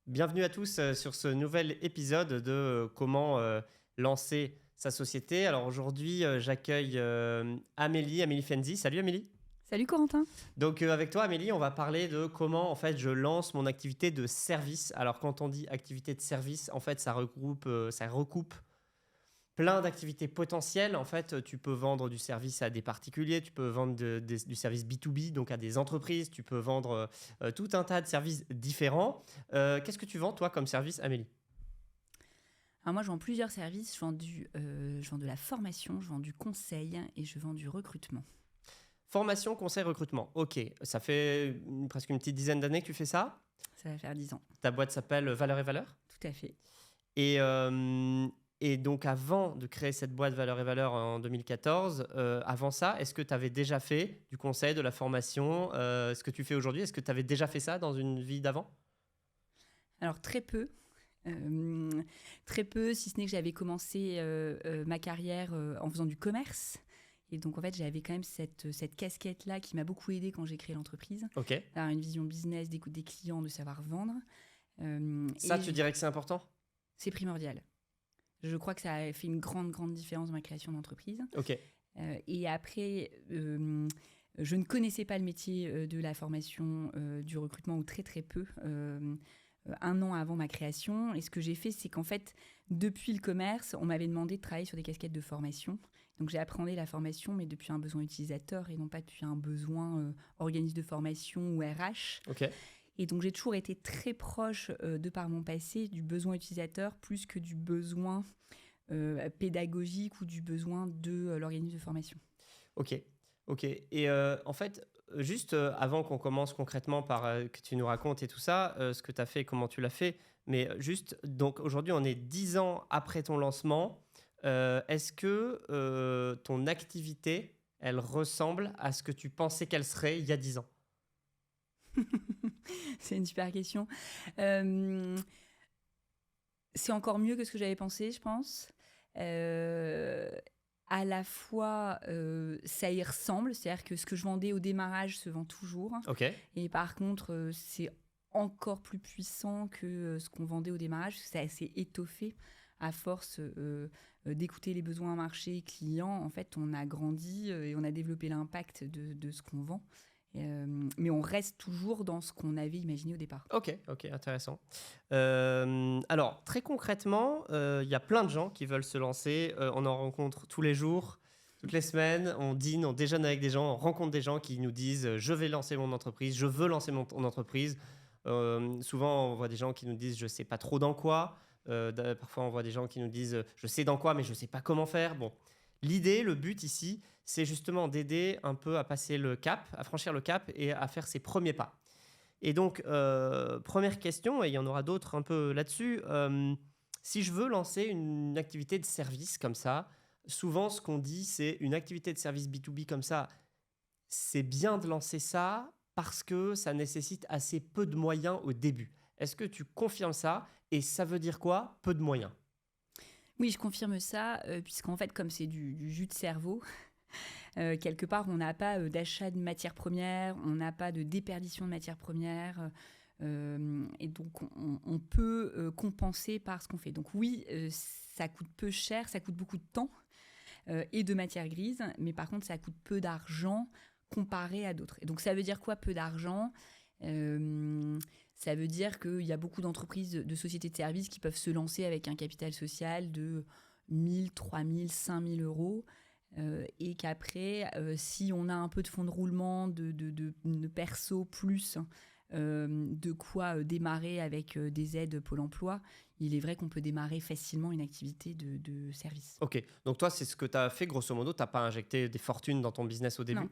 Bienvenue à tous sur ce nouvel épisode de comment lancer sa société. Alors aujourd'hui, j'accueille Amélie Fenzi. Salut Amélie. Salut Corentin. Donc avec toi Amélie, on va parler de comment en fait je lance mon activité de service. Alors quand on dit activité de service, en fait ça recoupe plein d'activités potentielles. En fait, tu peux vendre du service à des particuliers, tu peux vendre du service B2B, donc à des entreprises, tu peux vendre tout un tas de services différents. Qu'est-ce que tu vends, toi, comme service, Amélie ? Alors moi, je vends plusieurs services. Je vends de la formation, je vends du conseil et je vends du recrutement. Formation, conseil, recrutement. Ok, ça fait presque une petite dizaine d'années que tu fais ça ? Ça va faire 10 ans. Ta boîte s'appelle Valeurs et Valeurs ? Tout à fait. Et donc, avant de créer cette boîte Valeurs et Valeurs en 2014, avant ça, est-ce que tu avais déjà fait du conseil, de la formation, ce que tu fais aujourd'hui ? Est-ce que tu avais déjà fait ça dans une vie d'avant ? Alors très peu. Très peu, si ce n'est que j'avais commencé ma carrière en faisant du commerce. Et donc, en fait, j'avais quand même cette casquette-là qui m'a beaucoup aidée quand j'ai créé l'entreprise. Ok. D'avoir une vision business, d'écoute des clients, de savoir vendre. Ça, tu dirais que c'est important ? C'est primordial. Je crois que ça a fait une grande différence dans ma création d'entreprise. Ok. Et après, je ne connaissais pas le métier de la formation, du recrutement, ou très peu, un an avant ma création. Et ce que j'ai fait, c'est qu'en fait, depuis le commerce, on m'avait demandé de travailler sur des casquettes de formation. Donc j'ai appris la formation, mais depuis un besoin utilisateur et non pas depuis un besoin organisme de formation ou RH. Ok. Et donc j'ai toujours été très proche, de par mon passé, du besoin utilisateur plus que du besoin pédagogique ou du besoin de l'organisme de formation. Ok. Et en fait, juste avant qu'on commence concrètement par que tu nous racontes et tout ça, ce que tu as fait et comment tu l'as fait, mais juste, donc aujourd'hui, on est 10 ans après ton lancement. Est-ce que ton activité, elle ressemble à ce que tu pensais qu'elle serait il y a 10 ans ? C'est une super question. C'est encore mieux que ce que j'avais pensé, je pense. À la fois, ça y ressemble, c'est-à-dire que ce que je vendais au démarrage se vend toujours. Ok. Et par contre, c'est encore plus puissant que ce qu'on vendait au démarrage, parce que c'est assez étoffé. À force d'écouter les besoins marché clients, en fait, on a grandi et on a développé l'impact de ce qu'on vend. Mais on reste toujours dans ce qu'on avait imaginé au départ. Ok, intéressant. Alors, très concrètement, il y a plein de gens qui veulent se lancer. On en rencontre tous les jours, toutes les semaines. On dîne, on déjeune avec des gens, on rencontre des gens qui nous disent « je vais lancer mon entreprise, je veux lancer mon entreprise ». Souvent, on voit des gens qui nous disent « je ne sais pas trop dans quoi ». Parfois, on voit des gens qui nous disent « je sais dans quoi, mais je ne sais pas comment faire ». Bon, l'idée, le but ici, c'est justement d'aider un peu à passer le cap, à franchir le cap et à faire ses premiers pas. Et donc, première question, et il y en aura d'autres un peu là-dessus, si je veux lancer une activité de service comme ça, souvent ce qu'on dit, c'est une activité de service B2B comme ça, c'est bien de lancer ça parce que ça nécessite assez peu de moyens au début. Est-ce que tu confirmes ça ? Et ça veut dire quoi, peu de moyens ? Oui, je confirme ça, puisqu'en fait, comme c'est du jus de cerveau, quelque part, on n'a pas d'achat de matières premières, on n'a pas de déperdition de matières premières, et donc on peut compenser par ce qu'on fait. Donc oui, ça coûte peu cher, ça coûte beaucoup de temps et de matières grises, mais par contre, ça coûte peu d'argent comparé à d'autres. Et donc ça veut dire quoi, peu d'argent ? Ça veut dire qu'il y a beaucoup d'entreprises, de sociétés de services qui peuvent se lancer avec un capital social de 1 000, 3 000, 5 000 euros. Et qu'après, si on a un peu de fonds de roulement, de perso plus, de quoi démarrer avec des aides Pôle emploi, il est vrai qu'on peut démarrer facilement une activité de service. Ok, donc toi, c'est ce que tu as fait grosso modo, tu n'as pas injecté des fortunes dans ton business au début.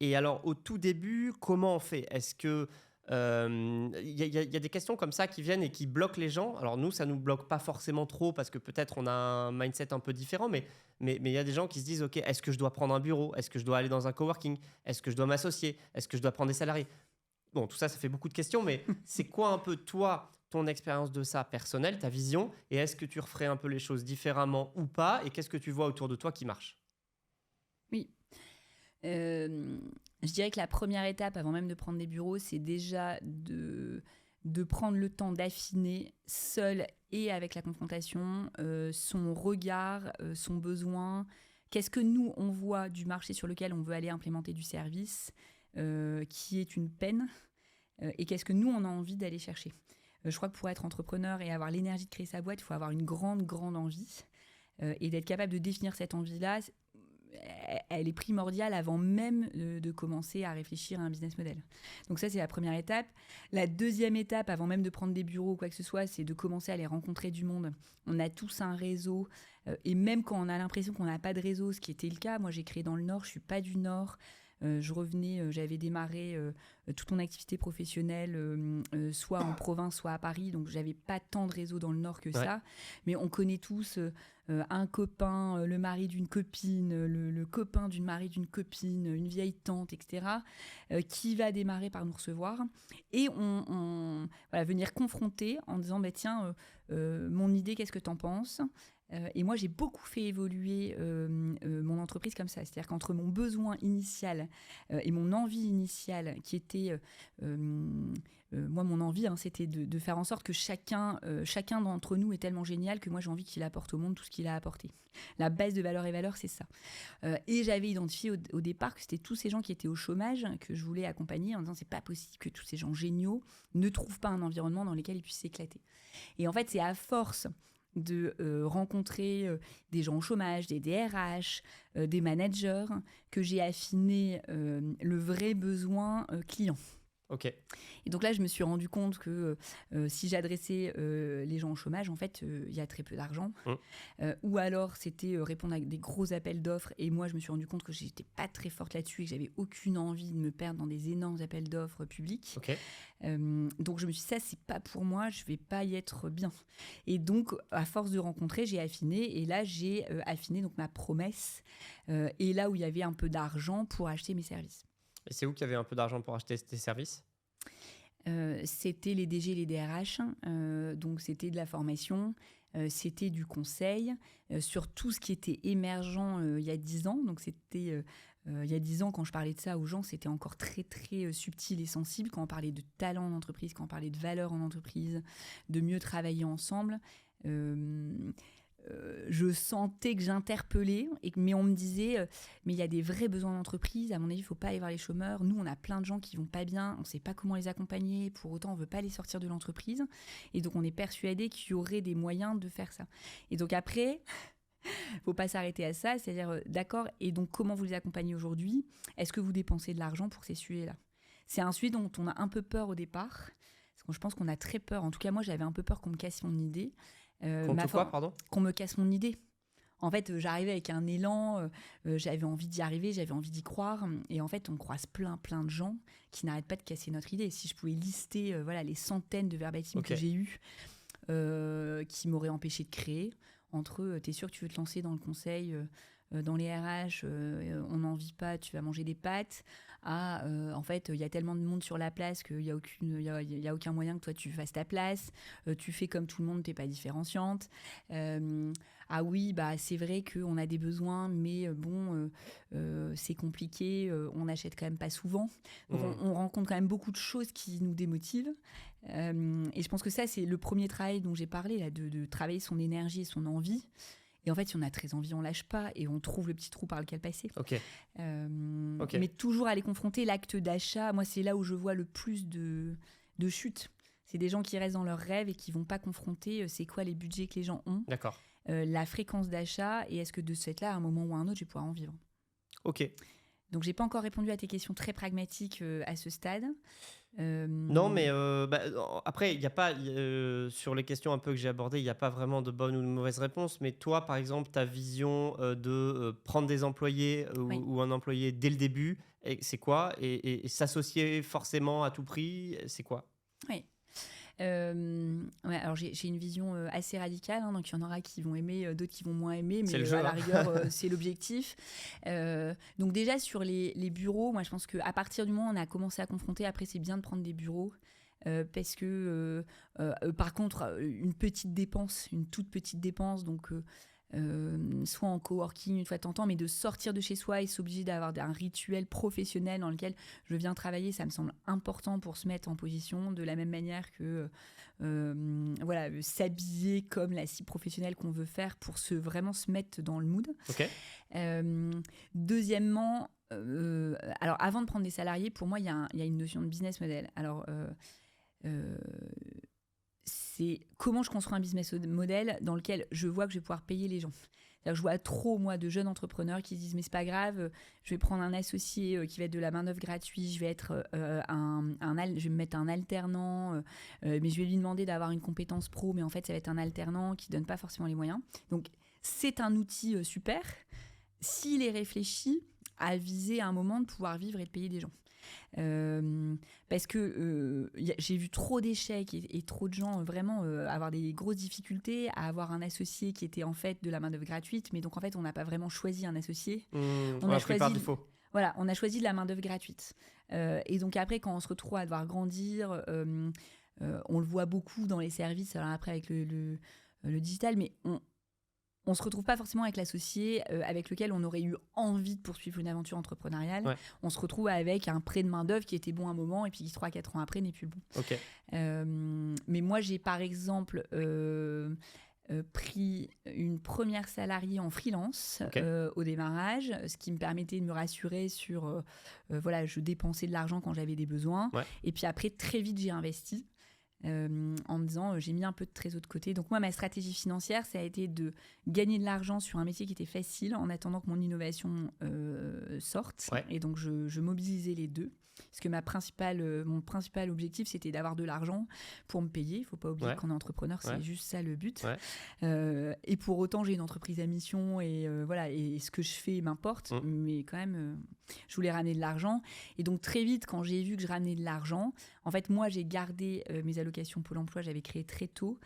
Et alors, au tout début, comment on fait ? Est-ce que y a des questions comme ça qui viennent et qui bloquent les gens. Alors nous, ça ne nous bloque pas forcément trop parce que peut-être on a un mindset un peu différent, mais y a des gens qui se disent « Ok, est-ce que je dois prendre un bureau ? Est-ce que je dois aller dans un coworking ? Est-ce que je dois m'associer ? Est-ce que je dois prendre des salariés ?» Bon, tout ça, ça fait beaucoup de questions, mais c'est quoi un peu toi, ton expérience de ça personnelle, ta vision ? Et est-ce que tu referais un peu les choses différemment ou pas ? Et qu'est-ce que tu vois autour de toi qui marche ? Oui. Je dirais que la première étape, avant même de prendre des bureaux, c'est déjà de de prendre le temps d'affiner seul et avec la confrontation son regard, son besoin. Qu'est-ce que nous, on voit du marché sur lequel on veut aller implémenter du service qui est une peine et qu'est-ce que nous, on a envie d'aller chercher. Je crois que pour être entrepreneur et avoir l'énergie de créer sa boîte, il faut avoir une grande, grande envie et d'être capable de définir cette envie-là. Elle est primordiale avant même de commencer à réfléchir à un business model. Donc ça, c'est la première étape. La deuxième étape, avant même de prendre des bureaux ou quoi que ce soit, c'est de commencer à aller rencontrer du monde. On a tous un réseau. Et même quand on a l'impression qu'on n'a pas de réseau, ce qui était le cas, moi j'ai créé dans le Nord, je ne suis pas du Nord. J'avais démarré toute mon activité professionnelle, soit en province, soit à Paris. Donc, j'avais pas tant de réseau dans le Nord que ça. Mais on connaît tous un copain, le mari d'une copine, le copain d'une mari d'une copine, une vieille tante, etc., qui va démarrer par nous recevoir. Et on venir confronter en disant, tiens, mon idée, qu'est-ce que t'en penses ? Et moi, j'ai beaucoup fait évoluer mon entreprise comme ça. C'est-à-dire qu'entre mon besoin initial et mon envie initiale, qui était... moi, mon envie, c'était de faire en sorte que chacun d'entre nous est tellement génial que moi, j'ai envie qu'il apporte au monde tout ce qu'il a apporté. La base de valeur et valeur, c'est ça. Et j'avais identifié au départ que c'était tous ces gens qui étaient au chômage que je voulais accompagner en disant c'est pas possible que tous ces gens géniaux ne trouvent pas un environnement dans lequel ils puissent s'éclater. Et en fait, c'est à force de rencontrer des gens au chômage, des DRH, des managers, que j'ai affiné le vrai besoin client. Ok. Et donc là, je me suis rendu compte que si j'adressais les gens au chômage, en fait, il y a très peu d'argent. Ou alors, c'était répondre à des gros appels d'offres. Et moi, je me suis rendu compte que je n'étais pas très forte là-dessus et que j'avais aucune envie de me perdre dans des énormes appels d'offres publics. Okay. Donc, je me suis dit, ça, c'est pas pour moi, je vais pas y être bien. Et donc, à force de rencontrer, j'ai affiné. Et là, j'ai affiné donc, ma promesse. Et là où il y avait un peu d'argent pour acheter mes services. Et c'est où qu'il y avait un peu d'argent pour acheter tes services ? C'était les DG et les DRH, donc c'était de la formation, c'était du conseil sur tout ce qui était émergent il y a 10 ans. Donc c'était il y a 10 ans, quand je parlais de ça aux gens, c'était encore très très subtil et sensible. Quand on parlait de talent en entreprise, quand on parlait de valeur en entreprise, de mieux travailler ensemble. Je sentais que j'interpellais, mais on me disait mais il y a des vrais besoins d'entreprise, à mon avis il ne faut pas aller voir les chômeurs, nous on a plein de gens qui ne vont pas bien, on ne sait pas comment les accompagner, pour autant on ne veut pas les sortir de l'entreprise, et donc on est persuadé qu'il y aurait des moyens de faire ça. Et donc après, il ne faut pas s'arrêter à ça, c'est-à-dire d'accord, et donc comment vous les accompagnez aujourd'hui ? Est-ce que vous dépensez de l'argent pour ces sujets-là ? C'est un sujet dont on a un peu peur au départ, parce que je pense qu'on a très peur, en tout cas moi j'avais un peu peur qu'on me casse mon idée. Qu'on me casse mon idée. En fait, j'arrivais avec un élan, j'avais envie d'y arriver, j'avais envie d'y croire. Et en fait, on croise plein de gens qui n'arrêtent pas de casser notre idée. Si je pouvais lister les centaines de verbatims que j'ai eus qui m'auraient empêché de créer, entre eux, t'es sûr que tu veux te lancer dans le conseil, dans les RH, on n'en vit pas, tu vas manger des pâtes. En fait, il y a tellement de monde sur la place qu'il n'y a aucun moyen que toi tu fasses ta place. Tu fais comme tout le monde, tu n'es pas différenciante. Oui, c'est vrai qu'on a des besoins, mais c'est compliqué, on n'achète quand même pas souvent. Donc on rencontre quand même beaucoup de choses qui nous démotivent. Et je pense que ça, c'est le premier travail dont j'ai parlé, là, de travailler son énergie et son envie. Et en fait, si on a très envie, on lâche pas et on trouve le petit trou par lequel passer. Okay. Mais toujours aller confronter l'acte d'achat. Moi, c'est là où je vois le plus de chutes. C'est des gens qui restent dans leurs rêves et qui vont pas confronter c'est quoi les budgets que les gens ont. D'accord. La fréquence d'achat et est-ce que de ce fait-là, à un moment ou à un autre, je vais pouvoir en vivre. Ok. Donc, j'ai pas encore répondu à tes questions très pragmatiques à ce stade. Non, mais après, il n'y a pas, sur les questions un peu que j'ai abordées, il n'y a pas vraiment de bonne ou de mauvaise réponse. Mais toi, par exemple, ta vision de prendre des employés ou un employé dès le début, c'est quoi ? Et s'associer forcément à tout prix, c'est quoi ? Oui. Alors j'ai une vision assez radicale, donc il y en aura qui vont aimer, d'autres qui vont moins aimer, mais le jeu, à la rigueur c'est l'objectif. Donc déjà sur les bureaux, moi je pense qu'à partir du moment où on a commencé à confronter, après c'est bien de prendre des bureaux. Parce que par contre une toute petite dépense, donc soit en coworking une fois de temps en temps, mais de sortir de chez soi et s'obliger d'avoir un rituel professionnel dans lequel je viens travailler, ça me semble important pour se mettre en position, de la même manière que s'habiller comme la cible professionnelle qu'on veut faire pour vraiment se mettre dans le mood. Ok. Deuxièmement, alors avant de prendre des salariés, pour moi, il y a une notion de business model. Alors, c'est comment je construis un business model dans lequel je vois que je vais pouvoir payer les gens. C'est-à-dire que je vois trop, moi, de jeunes entrepreneurs qui se disent « mais c'est pas grave, je vais prendre un associé qui va être de la main-d'œuvre gratuite, je vais être je vais me mettre un alternant, mais je vais lui demander d'avoir une compétence pro, mais en fait, ça va être un alternant qui donne pas forcément les moyens. » Donc, c'est un outil super s'il est réfléchi à viser à un moment de pouvoir vivre et de payer des gens. Parce que j'ai vu trop d'échecs et trop de gens vraiment avoir des grosses difficultés à avoir un associé qui était en fait de la main-d'œuvre gratuite, mais donc en fait on n'a pas vraiment choisi un associé. On a choisi par défaut. Voilà, on a choisi de la main-d'œuvre gratuite. Et donc après, quand on se retrouve à devoir grandir, on le voit beaucoup dans les services, alors après avec le digital, mais on se retrouve pas forcément avec l'associé avec lequel on aurait eu envie de poursuivre une aventure entrepreneuriale. Ouais. On se retrouve avec un prêt de main-d'œuvre qui était bon un moment et puis qui 3-4 ans après n'est plus bon. Ok. Mais moi, j'ai par exemple pris une première salariée en freelance au démarrage, ce qui me permettait de me rassurer sur je dépensais de l'argent quand j'avais des besoins. Ouais. Et puis après, très vite, j'ai investi. En me disant j'ai mis un peu de trésor de côté. Donc moi, ma stratégie financière, ça a été de gagner de l'argent sur un métier qui était facile en attendant que mon innovation sorte. Ouais. Et donc je mobilisais les deux. Parce que mon principal objectif, c'était d'avoir de l'argent pour me payer. Il ne faut pas oublier qu'on est entrepreneur, c'est juste ça le but. Ouais. Et pour autant, j'ai une entreprise à mission et ce que je fais m'importe. Mais quand même, je voulais ramener de l'argent. Et donc très vite, quand j'ai vu que je ramenais de l'argent, en fait, moi, j'ai gardé mes allocations Pôle emploi. J'avais créé très tôt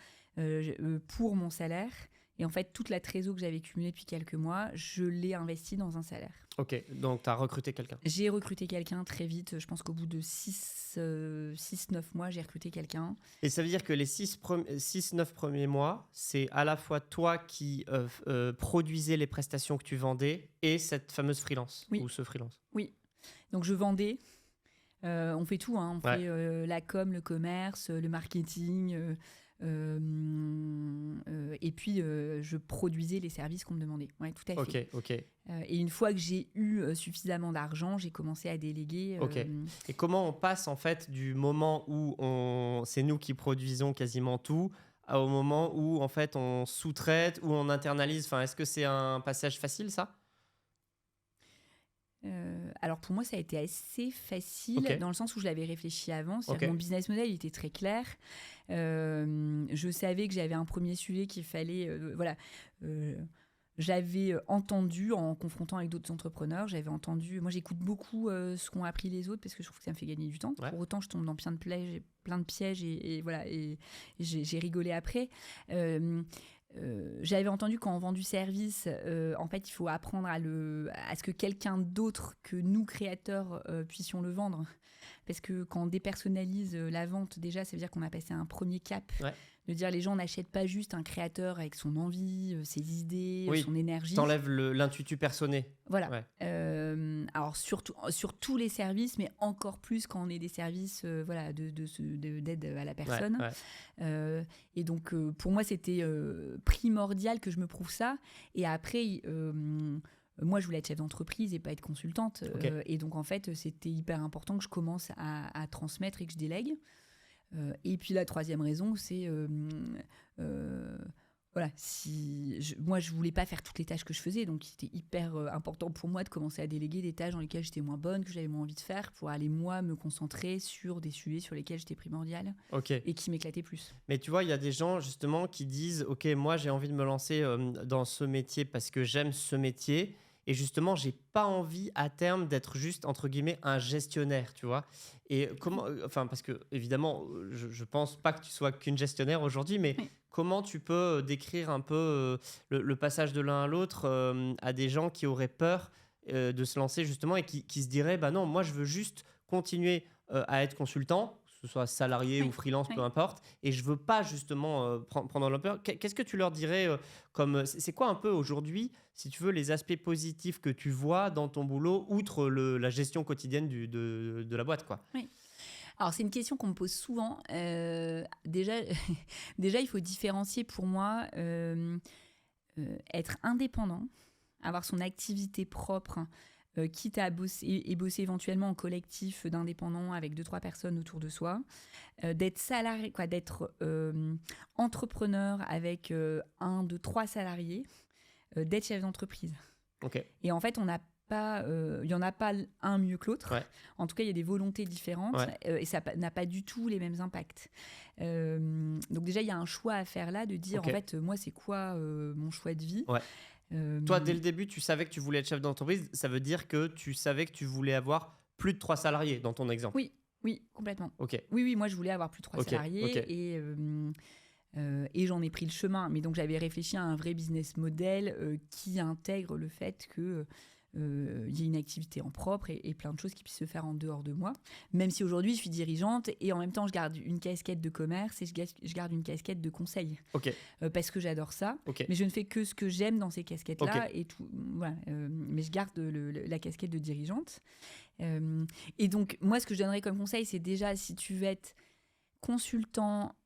pour mon salaire. Et en fait, toute la trésor que j'avais cumulée depuis quelques mois, je l'ai investie dans un salaire. Ok, donc tu as recruté quelqu'un. J'ai recruté quelqu'un très vite. Je pense qu'au bout de 6-9 mois, j'ai recruté quelqu'un. Et ça veut dire que les 6-9 premiers mois, c'est à la fois toi qui produisais les prestations que tu vendais et cette fameuse freelance ou ce freelance. Oui, donc je vendais. On fait tout, hein. On fait la com, le commerce, le marketing... et puis je produisais les services qu'on me demandait. Ouais, tout à fait. Ok. Et une fois que j'ai eu suffisamment d'argent, j'ai commencé à déléguer. Ok. Et comment on passe en fait du moment où c'est nous qui produisons quasiment tout au moment où en fait on sous-traite ou on internalise. Enfin, est-ce que c'est un passage facile ça ? Alors pour moi ça a été assez facile dans le sens où je l'avais réfléchi avant. Mon business model il était très clair. Je savais que j'avais un premier sujet qu'il fallait j'avais entendu en confrontant avec d'autres entrepreneurs, moi j'écoute beaucoup ce qu'ont appris les autres parce que je trouve que ça me fait gagner du temps. Pour autant je tombe dans plein de pièges et j'ai rigolé après. J'avais entendu quand on vend du service, en fait, il faut apprendre à ce que quelqu'un d'autre que nous, créateurs, puissions le vendre. Parce que quand on dépersonnalise la vente, déjà, ça veut dire qu'on a passé un premier cap. Ouais. De dire les gens n'achètent pas juste un créateur avec son envie, ses idées, son énergie. T'enlèves l'intuitu personné. Voilà. Ouais. Alors sur tous les services, mais encore plus quand on est des services d'aide à la personne. Ouais. Et donc pour moi c'était primordial que je me prouve ça. Et après moi, je voulais être chef d'entreprise et pas être consultante. Et donc, en fait, c'était hyper important que je commence à transmettre et que je délègue. Et puis, la troisième raison, c'est... moi, je voulais pas faire toutes les tâches que je faisais. Donc, c'était hyper important pour moi de commencer à déléguer des tâches dans lesquelles j'étais moins bonne, que j'avais moins envie de faire, pour aller, moi, me concentrer sur des sujets sur lesquels j'étais primordiale et qui m'éclataient plus. Mais tu vois, il y a des gens, justement, qui disent « Ok, moi, j'ai envie de me lancer dans ce métier parce que j'aime ce métier. » Et justement, j'ai pas envie à terme d'être juste, entre guillemets, un gestionnaire, tu vois. Et comment, parce que, évidemment, je pense pas que tu sois qu'une gestionnaire aujourd'hui, mais comment tu peux décrire un peu le passage de l'un à l'autre à des gens qui auraient peur de se lancer, justement, et qui se diraient, bah non, moi, je veux juste continuer à être consultant, ce soit salarié ou freelance, peu importe, et je veux pas justement prendre l'ampleur. Qu'est-ce que tu leur dirais c'est quoi un peu aujourd'hui, si tu veux, les aspects positifs que tu vois dans ton boulot, outre la gestion quotidienne de la boîte, quoi? Oui. Alors, c'est une question qu'on me pose souvent. Déjà, déjà, il faut différencier pour moi être indépendant, avoir son activité propre, quitte à bosser et bosser éventuellement en collectif d'indépendants avec 2-3 personnes autour de soi, d'être salarié, d'être entrepreneur avec 1, 2, 3 salariés, d'être chef d'entreprise. Ok. Et en fait, il n'y en a pas un mieux que l'autre. Ouais. En tout cas, il y a des volontés différentes et ça n'a pas du tout les mêmes impacts. Donc déjà, il y a un choix à faire là de dire, en fait, moi, c'est quoi mon choix de vie. Toi, dès le début, tu savais que tu voulais être chef d'entreprise. Ça veut dire que tu savais que tu voulais avoir plus de 3 salariés dans ton exemple. Oui, complètement. Ok. Oui, moi, je voulais avoir plus de 3 salariés et j'en ai pris le chemin. Mais donc, j'avais réfléchi à un vrai business model qui intègre le fait que y ait une activité en propre et plein de choses qui puissent se faire en dehors de moi. Même si aujourd'hui, je suis dirigeante et en même temps, je garde une casquette de commerce et je garde une casquette de conseil. Parce que j'adore ça. Mais je ne fais que ce que j'aime dans ces casquettes-là. Et tout, voilà, mais je garde la casquette de dirigeante. Et donc, moi, ce que je donnerais comme conseil, c'est déjà, si tu veux être consultant,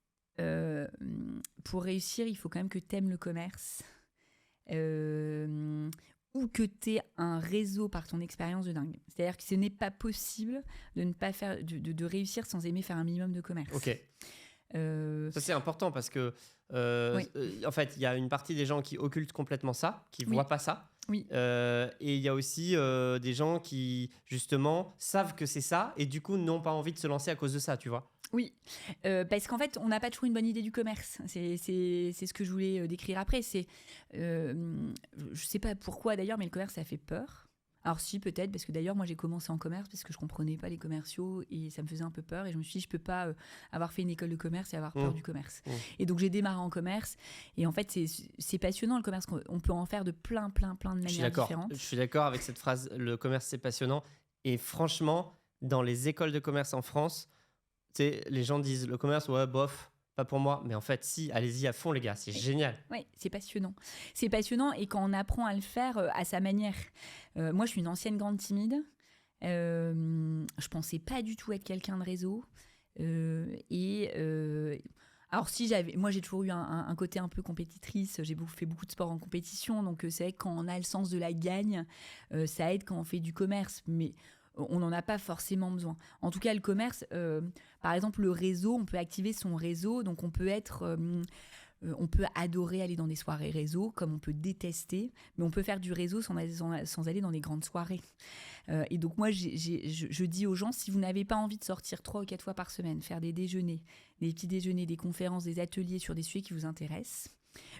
pour réussir, il faut quand même que tu aimes le commerce. Ou que tu aies un réseau par ton expérience de dingue. C'est-à-dire que ce n'est pas possible de ne pas faire, de réussir sans aimer faire un minimum de commerce. Ça, c'est important parce que, en fait, il y a une partie des gens qui occultent complètement ça, qui ne voient pas ça. Et il y a aussi des gens qui, justement, savent que c'est ça et du coup, n'ont pas envie de se lancer à cause de ça, tu vois. Oui, parce qu'en fait, on n'a pas toujours une bonne idée du commerce. C'est ce que je voulais décrire après. Je ne sais pas pourquoi d'ailleurs, mais le commerce, ça fait peur. Alors si, peut-être, parce que d'ailleurs, moi, j'ai commencé en commerce parce que je ne comprenais pas les commerciaux et ça me faisait un peu peur. Et je me suis dit, je ne peux pas avoir fait une école de commerce et avoir peur du commerce. Et donc, j'ai démarré en commerce. Et en fait, c'est passionnant, le commerce. On peut en faire de plein de manières différentes. Je suis d'accord avec cette phrase, le commerce, c'est passionnant. Et franchement, dans les écoles de commerce en France, les gens disent le commerce, ouais, bof, pas pour moi. Mais en fait, si, allez-y à fond, les gars, c'est génial. Oui, c'est passionnant. C'est passionnant et quand on apprend à le faire à sa manière. Moi, je suis une ancienne grande timide. Je pensais pas du tout être quelqu'un de réseau. Alors moi j'ai toujours eu un côté un peu compétitrice, j'ai fait beaucoup de sport en compétition, donc c'est vrai que quand on a le sens de la gagne, ça aide quand on fait du commerce, mais on n'en a pas forcément besoin. En tout cas, le commerce, par exemple, le réseau, on peut activer son réseau. Donc, on peut adorer aller dans des soirées réseau, comme on peut détester. Mais on peut faire du réseau sans aller dans des grandes soirées. Et donc, moi, je dis aux gens, si vous n'avez pas envie de sortir 3 ou 4 fois par semaine, faire des déjeuners, des petits déjeuners, des conférences, des ateliers sur des sujets qui vous intéressent,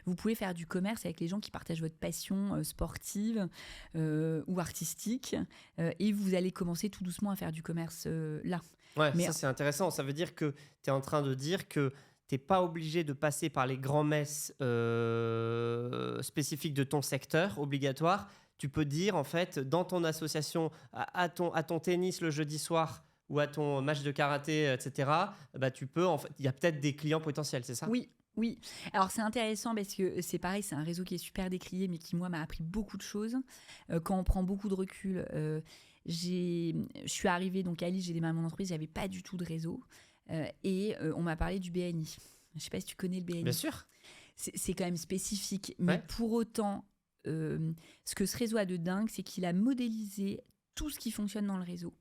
vous pouvez faire du commerce avec les gens qui partagent votre passion sportive ou artistique et vous allez commencer tout doucement à faire du commerce là. Ouais, mais ça c'est intéressant. Ça veut dire que tu es en train de dire que tu n'es pas obligé de passer par les grands-messes spécifiques de ton secteur, obligatoires. Tu peux dire, en fait, dans ton association, à ton tennis le jeudi soir ou à ton match de karaté, etc., bah, tu peux, en fait, il y a peut-être des clients potentiels, c'est ça ? Oui, alors c'est intéressant parce que c'est pareil, c'est un réseau qui est super décrié mais qui moi m'a appris beaucoup de choses. Quand on prend beaucoup de recul, je suis arrivée donc à Lille, j'ai démarré mon entreprise, j'avais pas du tout de réseau et on m'a parlé du BNI. Je sais pas si tu connais le BNI. Bien sûr. C'est quand même spécifique, mais pour autant, ce que ce réseau a de dingue, c'est qu'il a modélisé tout ce qui fonctionne dans le réseau.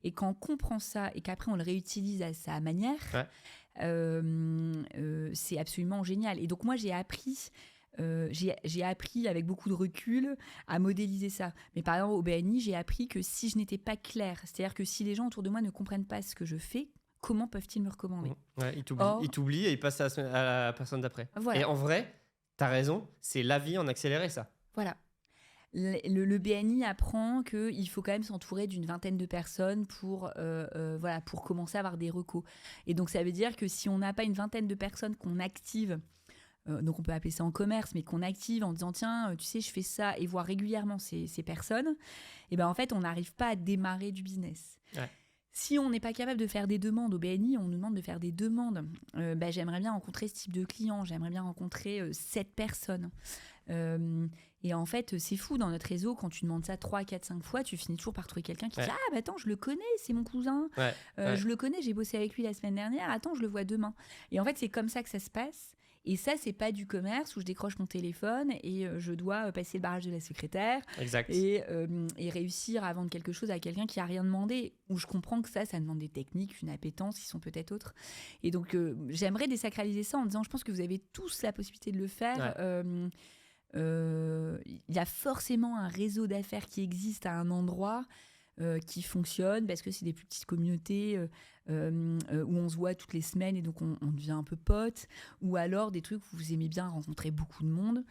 Et quand on comprend ça et qu'après on le réutilise à sa manière, c'est absolument génial. Et donc moi j'ai appris avec beaucoup de recul à modéliser ça. Mais par exemple au BNI, j'ai appris que si je n'étais pas claire, c'est-à-dire que si les gens autour de moi ne comprennent pas ce que je fais, comment peuvent-ils me recommander ? Ils t'oublient et ils passent à la personne d'après. Voilà. Et en vrai, t'as raison, c'est la vie en accéléré, ça. Voilà. Le BNI apprend qu'il faut quand même s'entourer d'une 20aine de personnes pour commencer à avoir des recos. Et donc, ça veut dire que si on n'a pas une 20aine de personnes qu'on active, donc on peut appeler ça en commerce, mais qu'on active en disant « Tiens, tu sais, je fais ça » et voir régulièrement ces personnes, et ben en fait, on n'arrive pas à démarrer du business. Si on n'est pas capable de faire des demandes au BNI, on nous demande de faire des demandes. J'aimerais bien rencontrer ce type de client, j'aimerais bien rencontrer cette personne. Et en fait, c'est fou dans notre réseau, quand tu demandes ça 3, 4, 5 fois, tu finis toujours par trouver quelqu'un qui dit « Ah, bah attends, je le connais, c'est mon cousin. Je le connais, j'ai bossé avec lui la semaine dernière. Attends, je le vois demain. » Et en fait, c'est comme ça que ça se passe. Et ça, c'est pas du commerce où je décroche mon téléphone et je dois passer le barrage de la secrétaire et réussir à vendre quelque chose à quelqu'un qui a rien demandé. Où je comprends que ça demande des techniques, une appétence qui sont peut-être autres. Et donc, j'aimerais désacraliser ça en disant, je pense que vous avez tous la possibilité de le faire. Il y a forcément un réseau d'affaires qui existe à un endroit qui fonctionne parce que c'est des plus petites communautés où on se voit toutes les semaines et donc on devient un peu potes, ou alors des trucs où vous aimez bien rencontrer beaucoup de monde.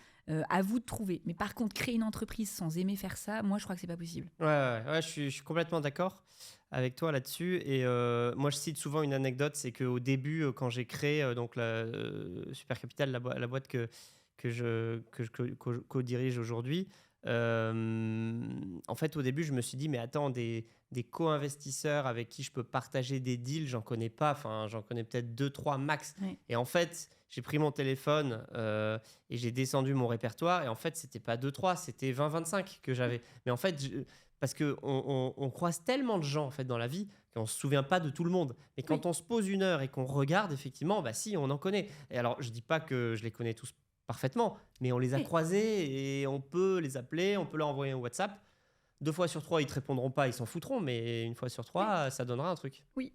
À vous de trouver. Mais par contre, créer une entreprise sans aimer faire ça, moi je crois que c'est pas possible. Ouais, je suis complètement d'accord avec toi là-dessus. Et moi, je cite souvent une anecdote, c'est qu'au début, quand j'ai créé donc Super Capital, la boîte que je co-dirige aujourd'hui, en fait, au début, je me suis dit, mais attends, des co-investisseurs avec qui je peux partager des deals, j'en connais pas. Enfin, j'en connais peut-être 2, 3 max. Ouais. Et en fait, j'ai pris mon téléphone et j'ai descendu mon répertoire. Et en fait, c'était pas 2, 3, c'était 20, 25 que j'avais. Mais en fait, parce qu'on croise tellement de gens en fait, dans la vie qu'on ne se souvient pas de tout le monde. Mais quand on se pose une heure et qu'on regarde, effectivement, bah si, on en connaît. Et alors, je dis pas que je les connais tous parfaitement, mais on les a croisés et on peut les appeler, on peut leur envoyer un WhatsApp. 2 fois sur 3, ils te répondront pas, ils s'en foutront, mais 1 fois sur 3, ça donnera un truc. Oui,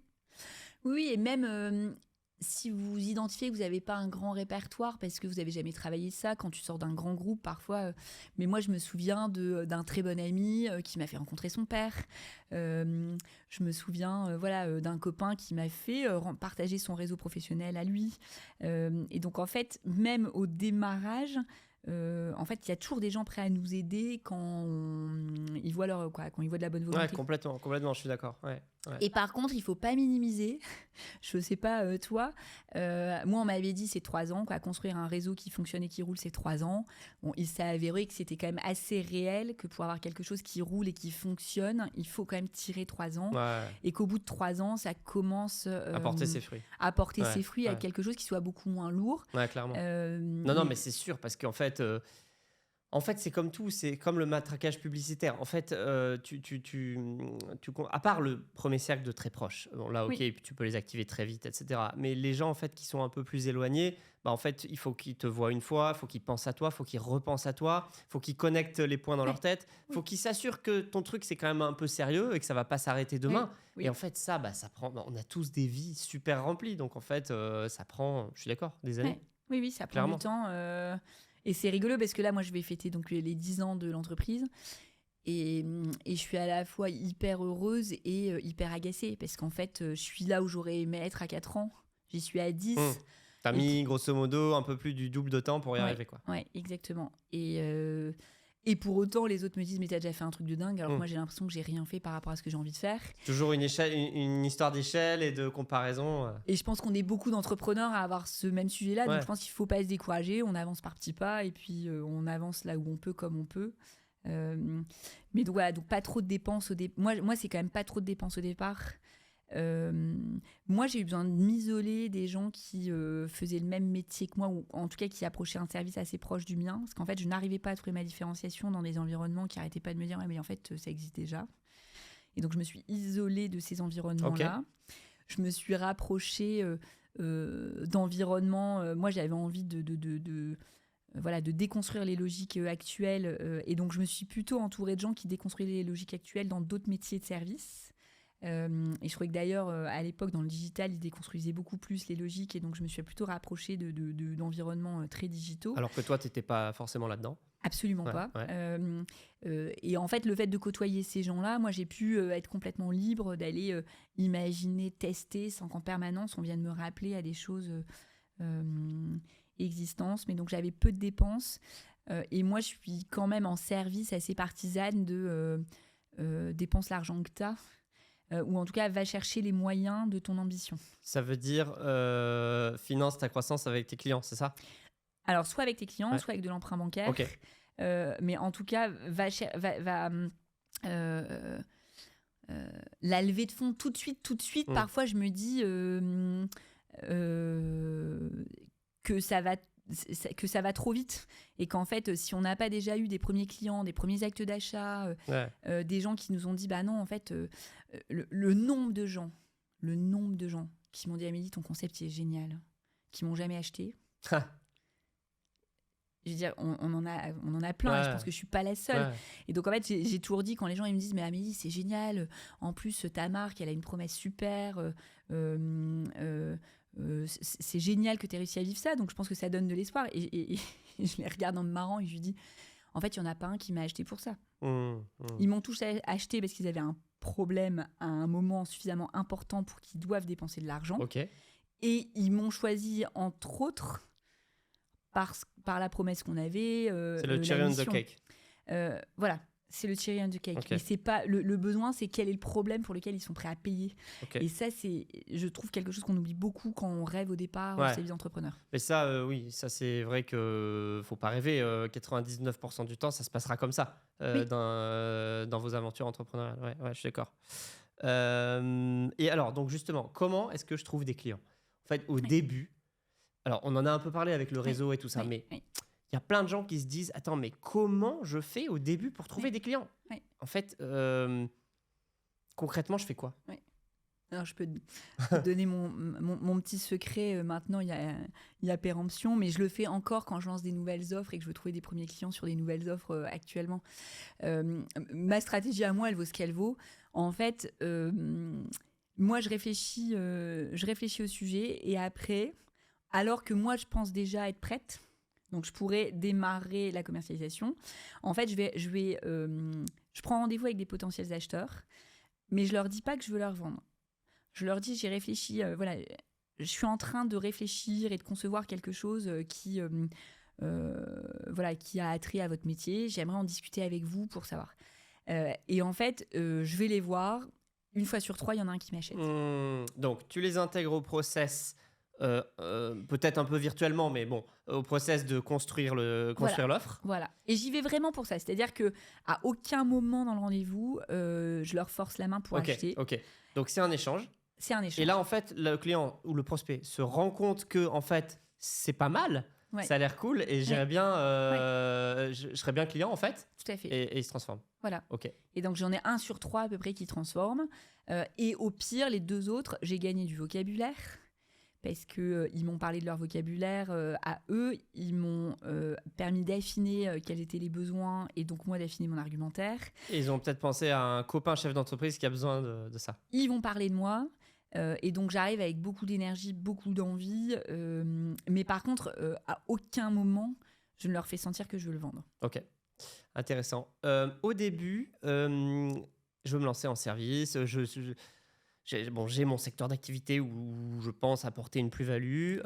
et même si vous identifiez que vous n'avez pas un grand répertoire parce que vous n'avez jamais travaillé ça, quand tu sors d'un grand groupe parfois, mais moi je me souviens d'un très bon ami qui m'a fait rencontrer son père. Je me souviens d'un copain qui m'a fait partager son réseau professionnel à lui. Et donc en fait, même au démarrage, en fait, il y a toujours des gens prêts à nous aider quand ils voient quand ils voient de la bonne volonté. Ouais, complètement, je suis d'accord. Ouais. Et par contre, il faut pas minimiser. Je sais pas toi, moi on m'avait dit c'est 3 ans, construire un réseau qui fonctionne et qui roule, c'est 3 ans. Bon, il s'est avéré que c'était quand même assez réel, que pour avoir quelque chose qui roule et qui fonctionne, il faut quand même tirer 3 ans. Et qu'au bout de 3 ans, ça commence à porter ses fruits. À quelque chose qui soit beaucoup moins lourd. Ouais, clairement. Non, mais c'est sûr, parce qu'en fait, c'est comme tout, c'est comme le matraquage publicitaire. En fait, à part le premier cercle de très proches, bon, là, ok, tu peux les activer très vite, etc. Mais les gens en fait qui sont un peu plus éloignés, bah, en fait, il faut qu'ils te voient une fois, il faut qu'ils pensent à toi, il faut qu'ils repensent à toi, il faut qu'ils connectent les points dans leur tête, il faut qu'ils s'assurent que ton truc c'est quand même un peu sérieux et que ça va pas s'arrêter demain. Et en fait, ça prend. On a tous des vies super remplies, donc en fait, ça prend, je suis d'accord, des années. Oui, ça prend du temps. Et c'est rigolo parce que là, moi, je vais fêter donc les 10 ans de l'entreprise. Et je suis à la fois hyper heureuse et hyper agacée. Parce qu'en fait, je suis là où j'aurais aimé être à 4 ans. J'y suis à 10. T'as mis, grosso modo, un peu plus du double de temps pour y arriver, quoi. Ouais, exactement. Et pour autant, les autres me disent « Mais t'as déjà fait un truc de dingue ». Alors que moi, j'ai l'impression que j'ai rien fait par rapport à ce que j'ai envie de faire. Toujours une histoire d'échelle et de comparaison. Et je pense qu'on est beaucoup d'entrepreneurs à avoir ce même sujet-là. Donc, je pense qu'il ne faut pas se décourager. On avance par petits pas et puis on avance là où on peut, comme on peut. Mais donc, voilà, donc pas trop de dépenses au départ. Moi, c'est quand même pas trop de dépenses au départ. Moi, j'ai eu besoin de m'isoler des gens qui faisaient le même métier que moi, ou en tout cas qui approchaient un service assez proche du mien, parce qu'en fait, je n'arrivais pas à trouver ma différenciation dans des environnements qui n'arrêtaient pas de me dire « mais en fait, ça existe déjà ». Et donc, je me suis isolée de ces environnements-là. Je me suis rapprochée d'environnements. Moi, j'avais envie de déconstruire les logiques actuelles. Et donc, je me suis plutôt entourée de gens qui déconstruisaient les logiques actuelles dans d'autres métiers de service. Et je trouvais que d'ailleurs, à l'époque, dans le digital, ils déconstruisaient beaucoup plus les logiques. Et donc, je me suis plutôt rapprochée d'environnements très digitaux. Alors que toi, tu n'étais pas forcément là-dedans ? Absolument pas. Et en fait, le fait de côtoyer ces gens-là, moi, j'ai pu être complètement libre d'aller imaginer, tester, sans qu'en permanence, on vienne me rappeler à des choses existantes. Mais donc, j'avais peu de dépenses. Et moi, je suis quand même en service assez partisane de dépense l'argent que tu as. Ou en tout cas, va chercher les moyens de ton ambition. Ça veut dire finance ta croissance avec tes clients, c'est ça ? Alors, soit avec tes clients, soit avec de l'emprunt bancaire. Mais en tout cas, la levée de fonds tout de suite, parfois je me dis que ça va trop vite et qu'en fait, si on n'a pas déjà eu des premiers clients, des premiers actes d'achat, des gens qui nous ont dit, bah non, en fait, le nombre de gens qui m'ont dit, Amélie, ton concept il est génial, qui m'ont jamais acheté. Je veux dire, on en a plein et je pense que je suis pas la seule. Et donc en fait, j'ai toujours dit, quand les gens ils me disent, mais Amélie, c'est génial, en plus ta marque, elle a une promesse super, c'est génial que tu aies réussi à vivre ça, donc je pense que ça donne de l'espoir. Et je les regarde en me marrant et je lui dis, en fait, il n'y en a pas un qui m'a acheté pour ça. Ils m'ont tous acheté parce qu'ils avaient un problème à un moment suffisamment important pour qu'ils doivent dépenser de l'argent. Et ils m'ont choisi, entre autres, par la promesse qu'on avait. C'est le cherry on the cake. Voilà, c'est le cherry on the cake. Mais c'est pas, le besoin, c'est quel est le problème pour lequel ils sont prêts à payer. Et ça, c'est, je trouve, quelque chose qu'on oublie beaucoup quand on rêve au départ de sa vie d'entrepreneur. Mais ça, oui, ça c'est vrai qu'il ne faut pas rêver. 99% du temps, ça se passera comme ça dans vos aventures entrepreneuriales. Ouais, je suis d'accord. Et alors, donc justement, comment est-ce que je trouve des clients ? En fait, au début, alors on en a un peu parlé avec le réseau et tout ça, mais il y a plein de gens qui se disent, attends, mais comment je fais au début pour trouver des clients ? En fait, concrètement, je fais quoi ? Alors, je peux te donner mon petit secret. Maintenant, il y a péremption, mais je le fais encore quand je lance des nouvelles offres et que je veux trouver des premiers clients sur des nouvelles offres actuellement. Ma stratégie à moi, elle vaut ce qu'elle vaut. En fait, moi, je réfléchis au sujet et après, alors que moi, je pense déjà être prête, donc je pourrais démarrer la commercialisation. En fait, je prends rendez-vous avec des potentiels acheteurs, mais je leur dis pas que je veux leur vendre. Je leur dis, j'ai réfléchi, je suis en train de réfléchir et de concevoir quelque chose qui a attrait à votre métier. J'aimerais en discuter avec vous pour savoir. Et en fait, je vais les voir. Une fois sur 3, il y en a un qui m'achète. Donc, tu les intègres au process, peut-être un peu virtuellement, mais bon, au process de construire l'offre. Voilà. Et j'y vais vraiment pour ça. C'est-à-dire qu'à aucun moment dans le rendez-vous, je leur force la main pour acheter. Donc, c'est un échange. C'est un échange. Et là, en fait, le client ou le prospect se rend compte que, en fait, c'est pas mal. Ça a l'air cool et j'irais bien, je serais bien client, en fait. Tout à fait. Et il se transforme. Voilà. Et donc, j'en ai 1 sur 3 à peu près qui transforme. Et au pire, les 2 autres, j'ai gagné du vocabulaire. Parce qu'ils m'ont parlé de leur vocabulaire à eux, ils m'ont permis d'affiner quels étaient les besoins et donc moi d'affiner mon argumentaire. Et ils ont peut-être pensé à un copain chef d'entreprise qui a besoin de ça. Ils vont parler de moi et donc j'arrive avec beaucoup d'énergie, beaucoup d'envie. Mais par contre, à aucun moment, je ne leur fais sentir que je veux le vendre. Ok, intéressant. Au début, je veux me lancer en service, j'ai mon secteur d'activité où je pense apporter une plus-value,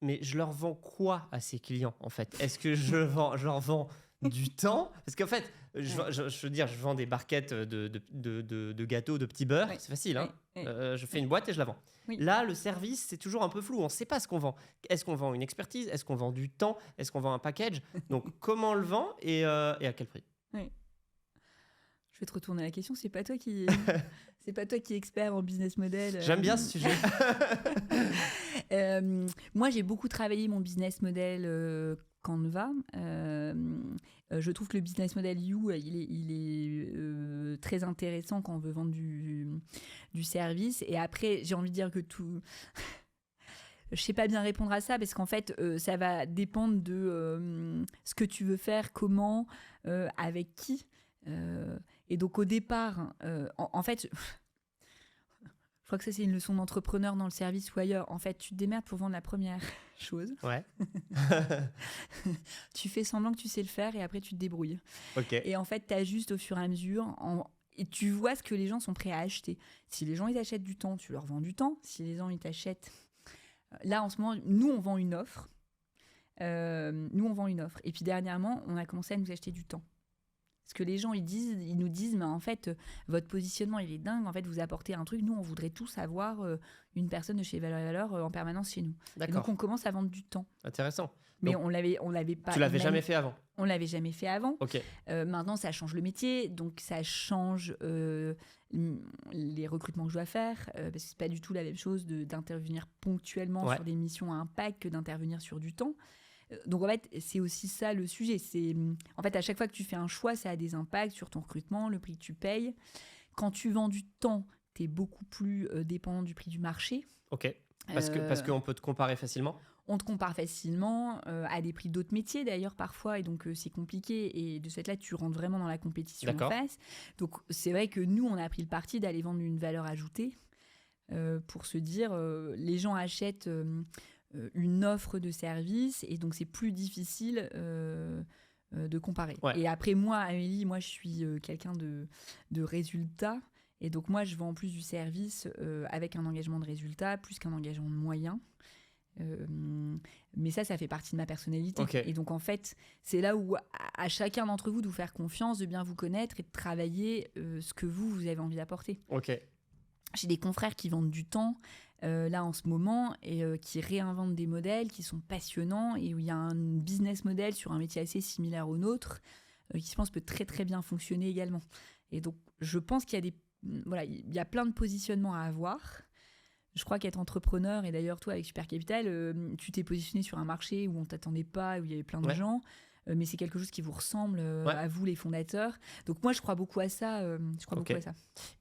mais je leur vends quoi à ces clients en fait ? Est-ce que je leur vends du temps ? Parce qu'en fait, je veux dire, je vends des barquettes de gâteaux, de petits beurres, c'est facile. Je fais une boîte et je la vends. Là, le service, c'est toujours un peu flou. On ne sait pas ce qu'on vend. Est-ce qu'on vend une expertise ? Est-ce qu'on vend du temps ? Est-ce qu'on vend un package ? Donc, comment on le vend et à quel prix ? Je vais te retourner la question. C'est pas toi qui es expert en business model. J'aime bien ce sujet. Moi, j'ai beaucoup travaillé mon business model Canva. Je trouve que le business model You, il est très intéressant quand on veut vendre du service. Et après, j'ai envie de dire que tout... Je sais pas bien répondre à ça parce qu'en fait, ça va dépendre de ce que tu veux faire, comment, avec qui. Et donc au départ, en fait, je crois que ça c'est une leçon d'entrepreneur dans le service ou ailleurs. En fait, tu te démerdes pour vendre la première chose. Tu fais semblant que tu sais le faire et après tu te débrouilles. Et en fait, tu ajustes au fur et à mesure et tu vois ce que les gens sont prêts à acheter. Si les gens ils achètent du temps, tu leur vends du temps. Si les gens ils t'achètent... Là en ce moment, nous on vend une offre. Et puis dernièrement, on a commencé à nous acheter du temps. Parce que les gens, ils nous disent, mais en fait, votre positionnement, il est dingue. En fait, vous apportez un truc. Nous, on voudrait tous avoir une personne de chez Valeurs et Valeurs en permanence chez nous. Et donc, on commence à vendre du temps. Intéressant. Mais donc, on l'avait pas. Tu l'avais jamais fait avant? On l'avait jamais fait avant. Ok. Maintenant, ça change le métier, donc ça change les recrutements que je dois faire, parce que c'est pas du tout la même chose d'intervenir ponctuellement sur des missions à impact que d'intervenir sur du temps. Donc en fait, c'est aussi ça le sujet. En fait, à chaque fois que tu fais un choix, ça a des impacts sur ton recrutement, le prix que tu payes. Quand tu vends du temps, tu es beaucoup plus dépendant du prix du marché. Ok. Parce qu'on peut te comparer facilement. On te compare facilement à des prix d'autres métiers d'ailleurs parfois, et donc c'est compliqué, et de ce fait-là tu rentres vraiment dans la compétition en face. Donc c'est vrai que nous on a pris le parti d'aller vendre une valeur ajoutée pour se dire les gens achètent une offre de service, et donc c'est plus difficile de comparer. Ouais. Et après moi, Amélie, moi je suis quelqu'un de résultat, et donc moi je vends plus du service avec un engagement de résultat plus qu'un engagement de moyens. Mais ça fait partie de ma personnalité. Okay. Et donc en fait c'est là où à chacun d'entre vous de vous faire confiance, de bien vous connaître et de travailler ce que vous avez envie d'apporter. Okay. J'ai des confrères qui vendent du temps là en ce moment, et qui réinventent des modèles qui sont passionnants, et où il y a un business model sur un métier assez similaire au nôtre qui je pense peut très très bien fonctionner également. Et donc je pense qu'il y a il y a plein de positionnements à avoir. Je crois qu'être entrepreneur, et d'ailleurs toi avec Super Capital, tu t'es positionné sur un marché où on ne t'attendait pas, où il y avait plein de gens, mais c'est quelque chose qui vous ressemble à vous les fondateurs. Donc moi je crois beaucoup à ça. Beaucoup à ça.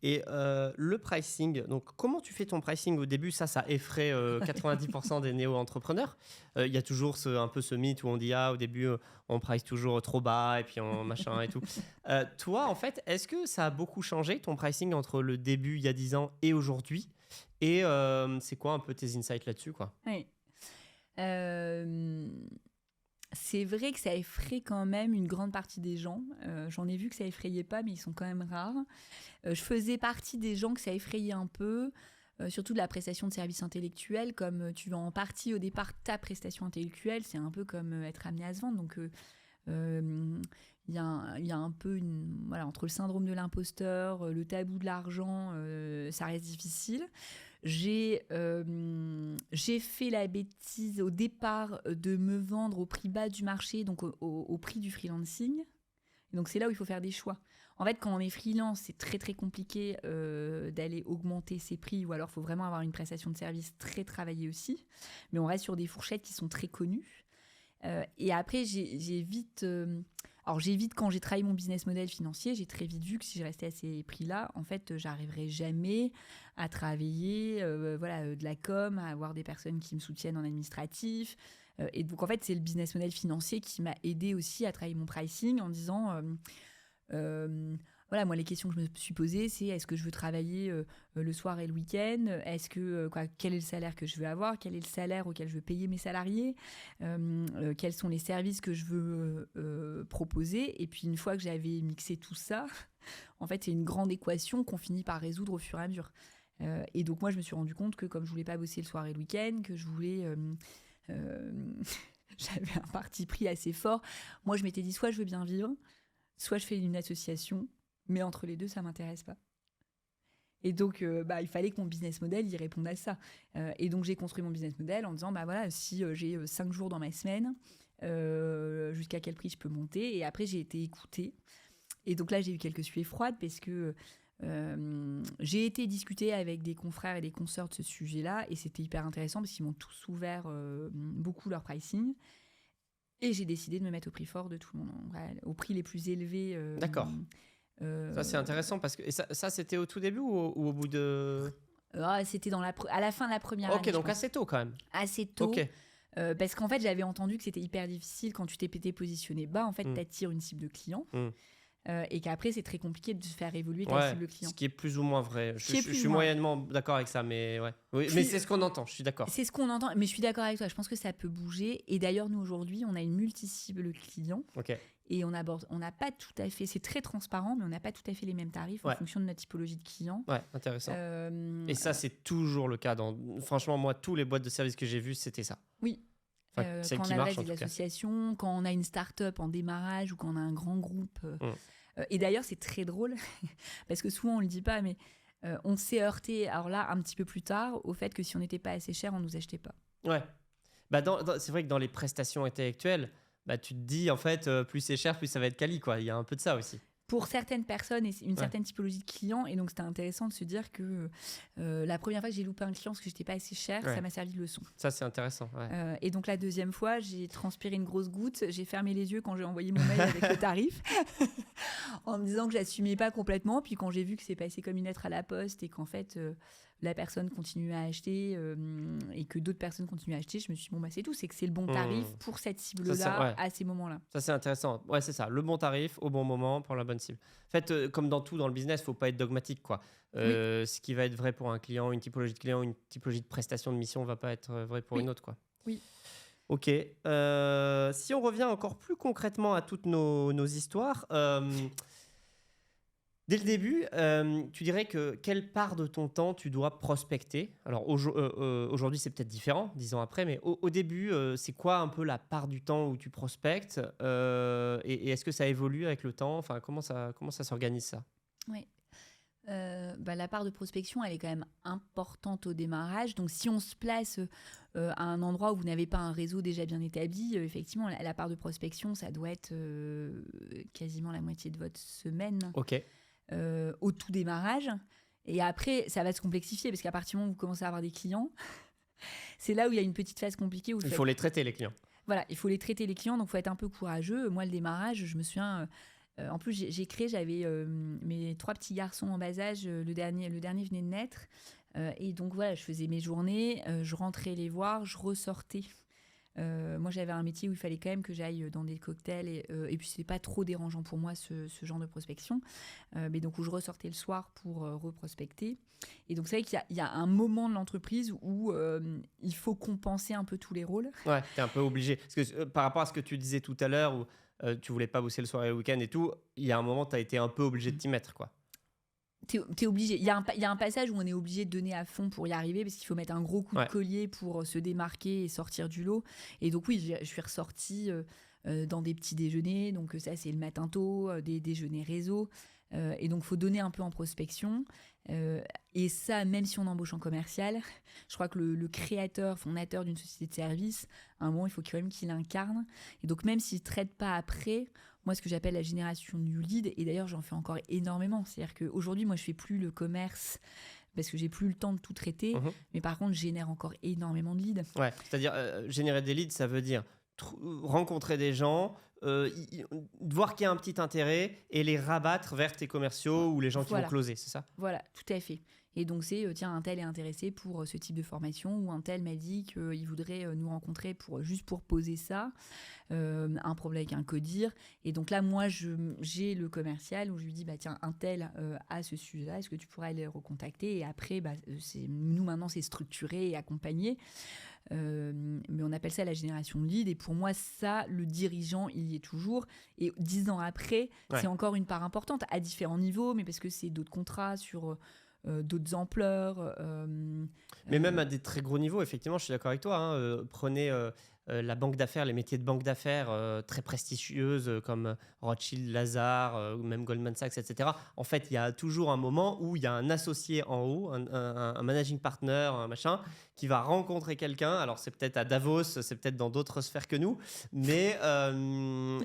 Et le pricing, donc comment tu fais ton pricing au début? Ça effraie 90% des néo-entrepreneurs. Il y a toujours un peu ce mythe où on dit au début on price toujours trop bas et puis on machin et tout. Toi en fait, est-ce que ça a beaucoup changé ton pricing entre le début il y a 10 ans et aujourd'hui? Et c'est quoi un peu tes insights là-dessus, quoi? Oui. C'est vrai que ça effraie quand même une grande partie des gens. J'en ai vu que ça effrayait pas, mais ils sont quand même rares. Je faisais partie des gens que ça effrayait un peu, surtout de la prestation de services intellectuels. Comme tu vends en partie au départ ta prestation intellectuelle, c'est un peu comme être amené à se vendre. Donc il y a un peu entre le syndrome de l'imposteur, le tabou de l'argent, ça reste difficile. J'ai fait la bêtise au départ de me vendre au prix bas du marché, donc au prix du freelancing. Et donc c'est là où il faut faire des choix. En fait, quand on est freelance, c'est très très compliqué d'aller augmenter ses prix, ou alors il faut vraiment avoir une prestation de service très travaillée aussi. Mais on reste sur des fourchettes qui sont très connues. Et après, j'ai vite, quand j'ai travaillé mon business model financier, j'ai très vite vu que si je restais à ces prix-là, en fait, j'arriverais jamais à travailler de la com, à avoir des personnes qui me soutiennent en administratif. Et donc, en fait, c'est le business model financier qui m'a aidé aussi à travailler mon pricing en disant... moi, les questions que je me suis posées, c'est est-ce que je veux travailler le soir et le week-end? Est-ce que, quel est le salaire que je veux avoir? Quel est le salaire auquel je veux payer mes salariés? Quels sont les services que je veux proposer? Et puis, une fois que j'avais mixé tout ça, en fait, c'est une grande équation qu'on finit par résoudre au fur et à mesure. Et donc, moi, je me suis rendu compte que comme je ne voulais pas bosser le soir et le week-end, que je voulais... j'avais un parti pris assez fort. Moi, je m'étais dit, soit je veux bien vivre, soit je fais une association, mais entre les deux, ça ne m'intéresse pas. Et donc, il fallait que mon business model y réponde à ça. Et donc, j'ai construit mon business model en disant, si j'ai 5 jours dans ma semaine, jusqu'à quel prix je peux monter? Et après, j'ai été écoutée. Et donc là, j'ai eu quelques suées froides parce que j'ai été discuter avec des confrères et des consoeurs de ce sujet-là. Et c'était hyper intéressant parce qu'ils m'ont tous ouvert beaucoup leur pricing. Et j'ai décidé de me mettre au prix fort de tout le monde, au prix les plus élevés. D'accord. Ça, c'est intéressant parce que et ça c'était au tout début ou au bout de... C'était à la fin de la première année. Ok, donc assez tôt quand même. Assez tôt. Okay. Parce qu'en fait, j'avais entendu que c'était hyper difficile quand tu t'es positionné bas. En fait, t'attires une cible de clients. Et qu'après, c'est très compliqué de faire évoluer ta cible client. Ce qui est plus ou moins vrai. Je suis moyennement d'accord avec ça, mais ouais. Oui, mais c'est ce qu'on entend, je suis d'accord. C'est ce qu'on entend, mais je suis d'accord avec toi. Je pense que ça peut bouger. Et d'ailleurs, nous, aujourd'hui, on a une multi-cible client. Okay. Et on n'a pas tout à fait... C'est très transparent, mais on n'a pas tout à fait les mêmes tarifs en fonction de notre typologie de client. Ouais, intéressant. Et ça, c'est toujours le cas. Franchement, moi, tous les boîtes de services que j'ai vues, c'était ça. Oui. Quand on adresse des associations, quand on a une start-up en démarrage ou quand on a un grand groupe... Et d'ailleurs, c'est très drôle, parce que souvent on le dit pas, mais on s'est heurté, alors là, un petit peu plus tard, au fait que si on n'était pas assez cher, on nous achetait pas. Ouais. Bah c'est vrai que dans les prestations intellectuelles, bah tu te dis en fait plus c'est cher, plus ça va être quali quoi. Il y a un peu de ça aussi. Pour certaines personnes et une Ouais. certaine typologie de clients. Et donc, c'était intéressant de se dire que la première fois que j'ai loupé un client parce que j'étais pas assez cher, Ouais. ça m'a servi de leçon. Ça c'est intéressant. Ouais. Et donc, la deuxième fois, j'ai transpiré une grosse goutte. J'ai fermé les yeux quand j'ai envoyé mon mail avec le tarif en me disant que j'assumais pas complètement. Puis quand j'ai vu que c'est passé comme une lettre à la poste et qu'en fait, la personne continue à acheter et que d'autres personnes continuent à acheter, je me suis dit, bon, bah, c'est tout. C'est que c'est le bon tarif pour cette cible-là ouais. à ces moments-là. Ça c'est intéressant. Ouais, c'est ça. Le bon tarif au bon moment pour la bonne cible. En fait, comme dans tout dans le business, faut pas être dogmatique quoi. Ce qui va être vrai pour un client, une typologie de client, une typologie de prestation de mission va pas être vrai pour une autre quoi. Oui. Ok. Si on revient encore plus concrètement à toutes nos histoires, dès le début, tu dirais que quelle part de ton temps tu dois prospecter? Alors aujourd'hui, c'est peut-être différent, 10 ans après, mais au début, c'est quoi un peu la part du temps où tu prospectes et est-ce que ça évolue avec le temps? Enfin, comment ça s'organise ça? Oui. La part de prospection, elle est quand même importante au démarrage. Donc, si on se place à un endroit où vous n'avez pas un réseau déjà bien établi, effectivement, la part de prospection, ça doit être quasiment la moitié de votre semaine Ok. au tout démarrage. Et après, ça va se complexifier parce qu'à partir du moment où vous commencez à avoir des clients, c'est là où il y a une petite phase compliquée. Où Il faut les traiter, les clients. Voilà, il faut les traiter, les clients, donc il faut être un peu courageux. Moi, le démarrage, je me souviens... en plus, j'ai créé, j'avais mes 3 petits garçons en bas âge. Le dernier venait de naître. Et donc, voilà, je faisais mes journées. Je rentrais les voir, je ressortais. Moi, j'avais un métier où il fallait quand même que j'aille dans des cocktails. Et puis, c'était pas trop dérangeant pour moi, ce genre de prospection. Mais donc, où je ressortais le soir pour reprospecter. Et donc, c'est vrai qu'il y a un moment de l'entreprise où il faut compenser un peu tous les rôles. Ouais, t'es un peu obligé. Parce que par rapport à ce que tu disais tout à l'heure, où tu voulais pas bosser le soir et le week-end et tout, il y a un moment, tu as été un peu obligé de t'y mettre, quoi. T'es obligé. Il y a un passage où on est obligé de donner à fond pour y arriver parce qu'il faut mettre un gros coup de collier pour se démarquer et sortir du lot. Et donc oui, je suis ressortie dans des petits déjeuners. Donc ça, c'est le matin tôt, des déjeuners réseau. Et donc, il faut donner un peu en prospection. Et ça, même si on embauche en commercial, je crois que le créateur, fondateur d'une société de service, à un moment, il faut quand même qu'il incarne. Et donc, même s'il ne traite pas après, moi, ce que j'appelle la génération new lead, et d'ailleurs, j'en fais encore énormément. C'est-à-dire qu'aujourd'hui, moi, je ne fais plus le commerce parce que j'ai plus le temps de tout traiter. Mais par contre, je génère encore énormément de leads. Ouais, c'est-à-dire, générer des leads, ça veut dire rencontrer des gens, voir qu'il y a un petit intérêt et les rabattre vers tes commerciaux ou les gens qui vont closer, c'est ça? Voilà, tout à fait. Et donc, c'est, tiens, un tel est intéressé pour ce type de formation ou un tel m'a dit qu'il voudrait nous rencontrer juste pour poser ça, un problème avec un codir. Et donc là, moi, j'ai le commercial où je lui dis, bah, tiens, un tel a ce sujet-là, est-ce que tu pourrais les recontacter? Et après, bah, nous, maintenant, c'est structuré et accompagné. Mais on appelle ça la génération de lead. Et pour moi, ça, le dirigeant, il y est toujours. Et 10 ans après, c'est encore une part importante à différents niveaux, mais parce que c'est d'autres contrats sur... d'autres ampleurs. Mais même à des très gros niveaux, effectivement, je suis d'accord avec toi. Hein, prenez la banque d'affaires, les métiers de banque d'affaires très prestigieuses comme Rothschild, Lazare ou même Goldman Sachs, etc. En fait, il y a toujours un moment où il y a un associé en haut, un managing partner, un machin, qui va rencontrer quelqu'un. Alors, c'est peut-être à Davos, c'est peut-être dans d'autres sphères que nous, mais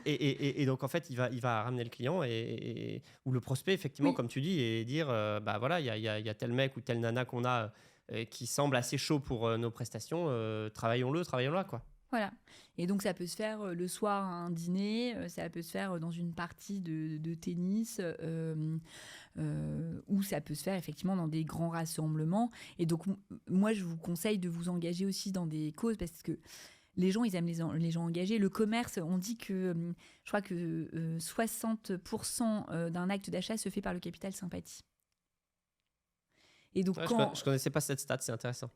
et donc en fait, il va ramener le client ou le prospect, effectivement, comme tu dis, et dire bah voilà, il y a tel mec ou telle nana qu'on a qui semble assez chaud pour nos prestations, travaillons-la, quoi. Voilà. Et donc, ça peut se faire le soir à un dîner, ça peut se faire dans une partie de tennis, ou ça peut se faire effectivement dans des grands rassemblements. Et donc, moi, je vous conseille de vous engager aussi dans des causes parce que les gens, ils aiment les gens engagés. Le commerce, on dit que, je crois que 60% d'un acte d'achat se fait par le capital sympathie. Et donc, je connaissais pas cette stat, c'est intéressant.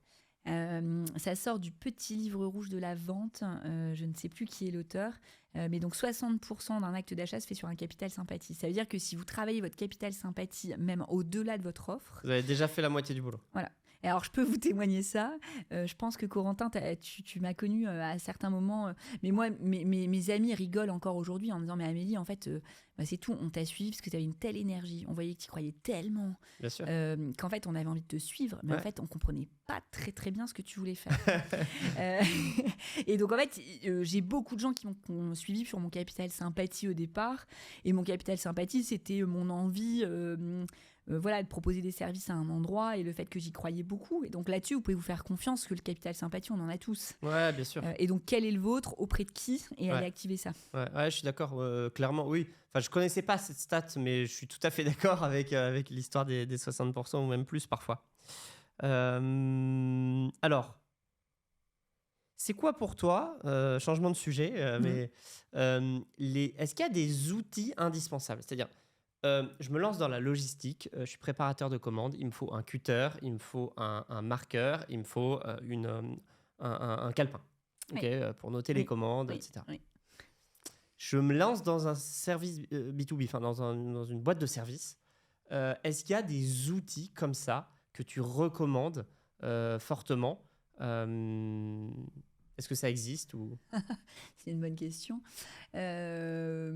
Ça sort du petit livre rouge de la vente, je ne sais plus qui est l'auteur, mais donc 60% d'un acte d'achat se fait sur un capital sympathie. Ça veut dire que si vous travaillez votre capital sympathie, même au-delà de votre offre... Vous avez déjà fait la moitié du boulot. Voilà. Et alors, je peux vous témoigner ça. Je pense que Corentin, tu m'as connu à certains moments. Mais moi, mes amis rigolent encore aujourd'hui en me disant, mais Amélie, en fait, c'est tout. On t'a suivi parce que tu avais une telle énergie. On voyait que tu croyais tellement. Bien sûr. Qu'en fait, on avait envie de te suivre. Mais en fait, on comprenait pas très, très bien ce que tu voulais faire. Et donc, en fait, j'ai beaucoup de gens qui m'ont suivi sur mon capital sympathie au départ. Et mon capital sympathie, c'était mon envie... de proposer des services à un endroit et le fait que j'y croyais beaucoup. Et donc là-dessus, vous pouvez vous faire confiance que le capital sympathie, on en a tous. Ouais, bien sûr. Et donc, quel est le vôtre, auprès de qui, et aller activer ça. Ouais, je suis d'accord, clairement, oui. Enfin, je connaissais pas cette stat, mais je suis tout à fait d'accord avec l'histoire des 60% ou même plus parfois. Alors, c'est quoi pour toi, changement de sujet, mais est-ce qu'il y a des outils indispensables? C'est-à-dire, je me lance dans la logistique, je suis préparateur de commandes, il me faut un cutter, il me faut un marqueur, il me faut un calepin, pour noter les commandes, etc. Oui. Je me lance dans un service B2B, enfin dans une boîte de service. Est-ce qu'il y a des outils comme ça que tu recommandes fortement? Est-ce que ça existe ou... C'est une bonne question. Je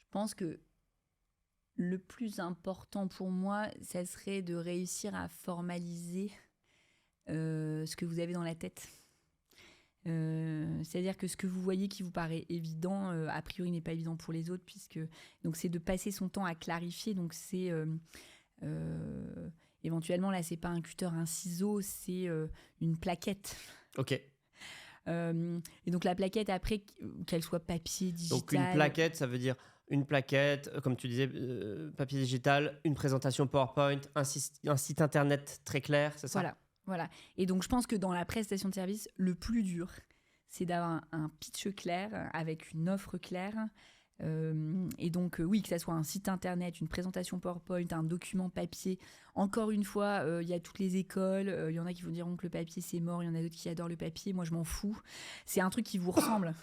pense que le plus important pour moi, ça serait de réussir à formaliser ce que vous avez dans la tête. C'est-à-dire que ce que vous voyez qui vous paraît évident, a priori n'est pas évident pour les autres, donc c'est de passer son temps à clarifier. Donc c'est éventuellement là, c'est pas un cutter, un ciseau, c'est une plaquette. Ok. Et donc la plaquette, après, qu'elle soit papier, digital. Donc une plaquette, ça veut dire une plaquette, comme tu disais, papier digital, une présentation PowerPoint, un site internet très clair, c'est ça? Voilà. Et donc je pense que dans la prestation de service, le plus dur, c'est d'avoir un pitch clair avec une offre claire. Et donc oui, que ça soit un site internet, une présentation PowerPoint, un document papier. Encore une fois, il y a toutes les écoles. Il y en a qui vous diront que le papier c'est mort, il y en a d'autres qui adorent le papier. Moi, je m'en fous. C'est un truc qui vous ressemble.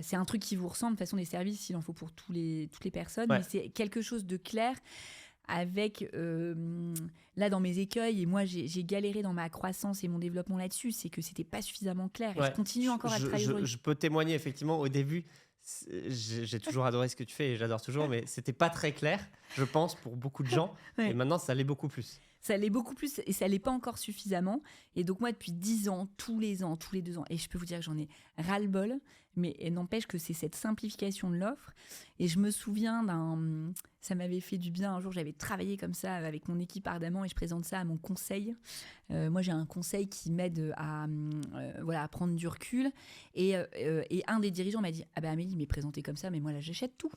C'est un truc qui vous ressemble. De toute façon, les services, il en faut pour toutes les personnes. Mais c'est quelque chose de clair. Avec, là, dans mes écueils, et moi, j'ai galéré dans ma croissance et mon développement là-dessus, c'est que c'était pas suffisamment clair. Et je continue encore à travailler aujourd'hui. Je peux témoigner, effectivement, au début, j'ai toujours adoré ce que tu fais et j'adore toujours, mais c'était pas très clair, je pense, pour beaucoup de gens. Et maintenant, ça l'est beaucoup plus. Ça l'est beaucoup plus et ça l'est pas encore suffisamment. Et donc moi, depuis 10 ans, tous les 2 ans, et je peux vous dire que j'en ai ras-le-bol, mais n'empêche que c'est cette simplification de l'offre. Et je me souviens ça m'avait fait du bien. Un jour, j'avais travaillé comme ça avec mon équipe ardemment et je présente ça à mon conseil. Moi, j'ai un conseil qui m'aide à prendre du recul. Et un des dirigeants m'a dit « Ah ben Amélie, mais présentez comme ça, mais moi là, j'achète tout. »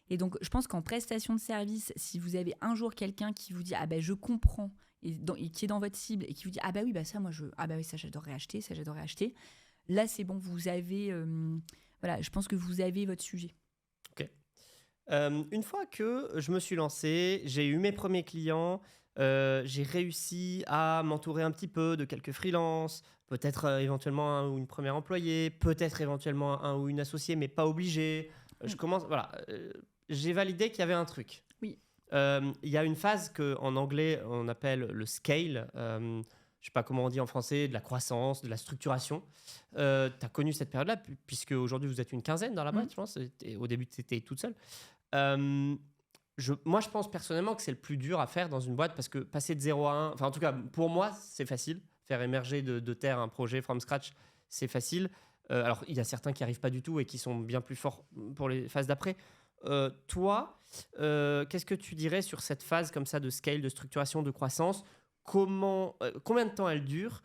Et donc, je pense qu'en prestation de service, si vous avez un jour quelqu'un qui vous dit « Ah ben, je comprends », et qui est dans votre cible, et qui vous dit « Ah ben oui, ça, moi, ça, j'adorerais acheter, là, c'est bon, vous avez... je pense que vous avez votre sujet. Ok. Une fois que je me suis lancé, j'ai eu mes premiers clients, j'ai réussi à m'entourer un petit peu de quelques freelances, peut-être éventuellement un ou une première employée, peut-être éventuellement un ou une associée, mais pas obligé. Je commence... Voilà. J'ai validé qu'il y avait un truc. Oui. Il y a une phase qu'en anglais, on appelle le scale. Je ne sais pas comment on dit en français, de la croissance, de la structuration. Tu as connu cette période-là, puisque aujourd'hui, vous êtes une quinzaine dans la boîte, je pense. Et au début, tu étais toute seule. Moi, je pense personnellement que c'est le plus dur à faire dans une boîte, parce que passer de 0 à 1... Enfin, en tout cas, pour moi, c'est facile. Faire émerger de terre un projet from scratch, c'est facile. Alors, il y a certains qui n'y arrivent pas du tout et qui sont bien plus forts pour les phases d'après. Toi, qu'est-ce que tu dirais sur cette phase comme ça de scale, de structuration, de croissance? Combien de temps elle dure?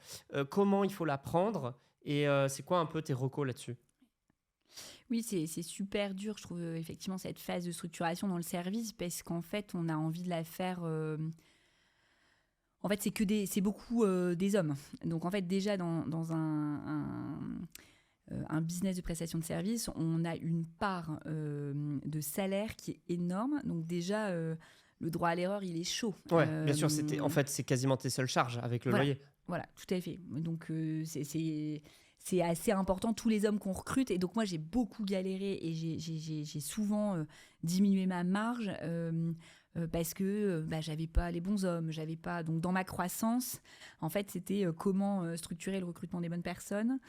Comment il faut la prendre? Et c'est quoi un peu tes recos là-dessus? Oui, c'est super dur, je trouve, effectivement, cette phase de structuration dans le service, parce qu'en fait, on a envie de la faire... En fait, c'est beaucoup des hommes. Donc, en fait, déjà, dans un business de prestation de service, on a une part de salaire qui est énorme. Donc déjà, le droit à l'erreur, il est chaud. Ouais, bien sûr, c'est quasiment tes seules charges avec le loyer. Voilà, tout à fait. Donc c'est assez important, tous les hommes qu'on recrute. Et donc, moi, j'ai beaucoup galéré et j'ai souvent diminué ma marge parce que j'avais pas les bons hommes. J'avais pas... Donc, dans ma croissance, en fait, c'était comment structurer le recrutement des bonnes personnes,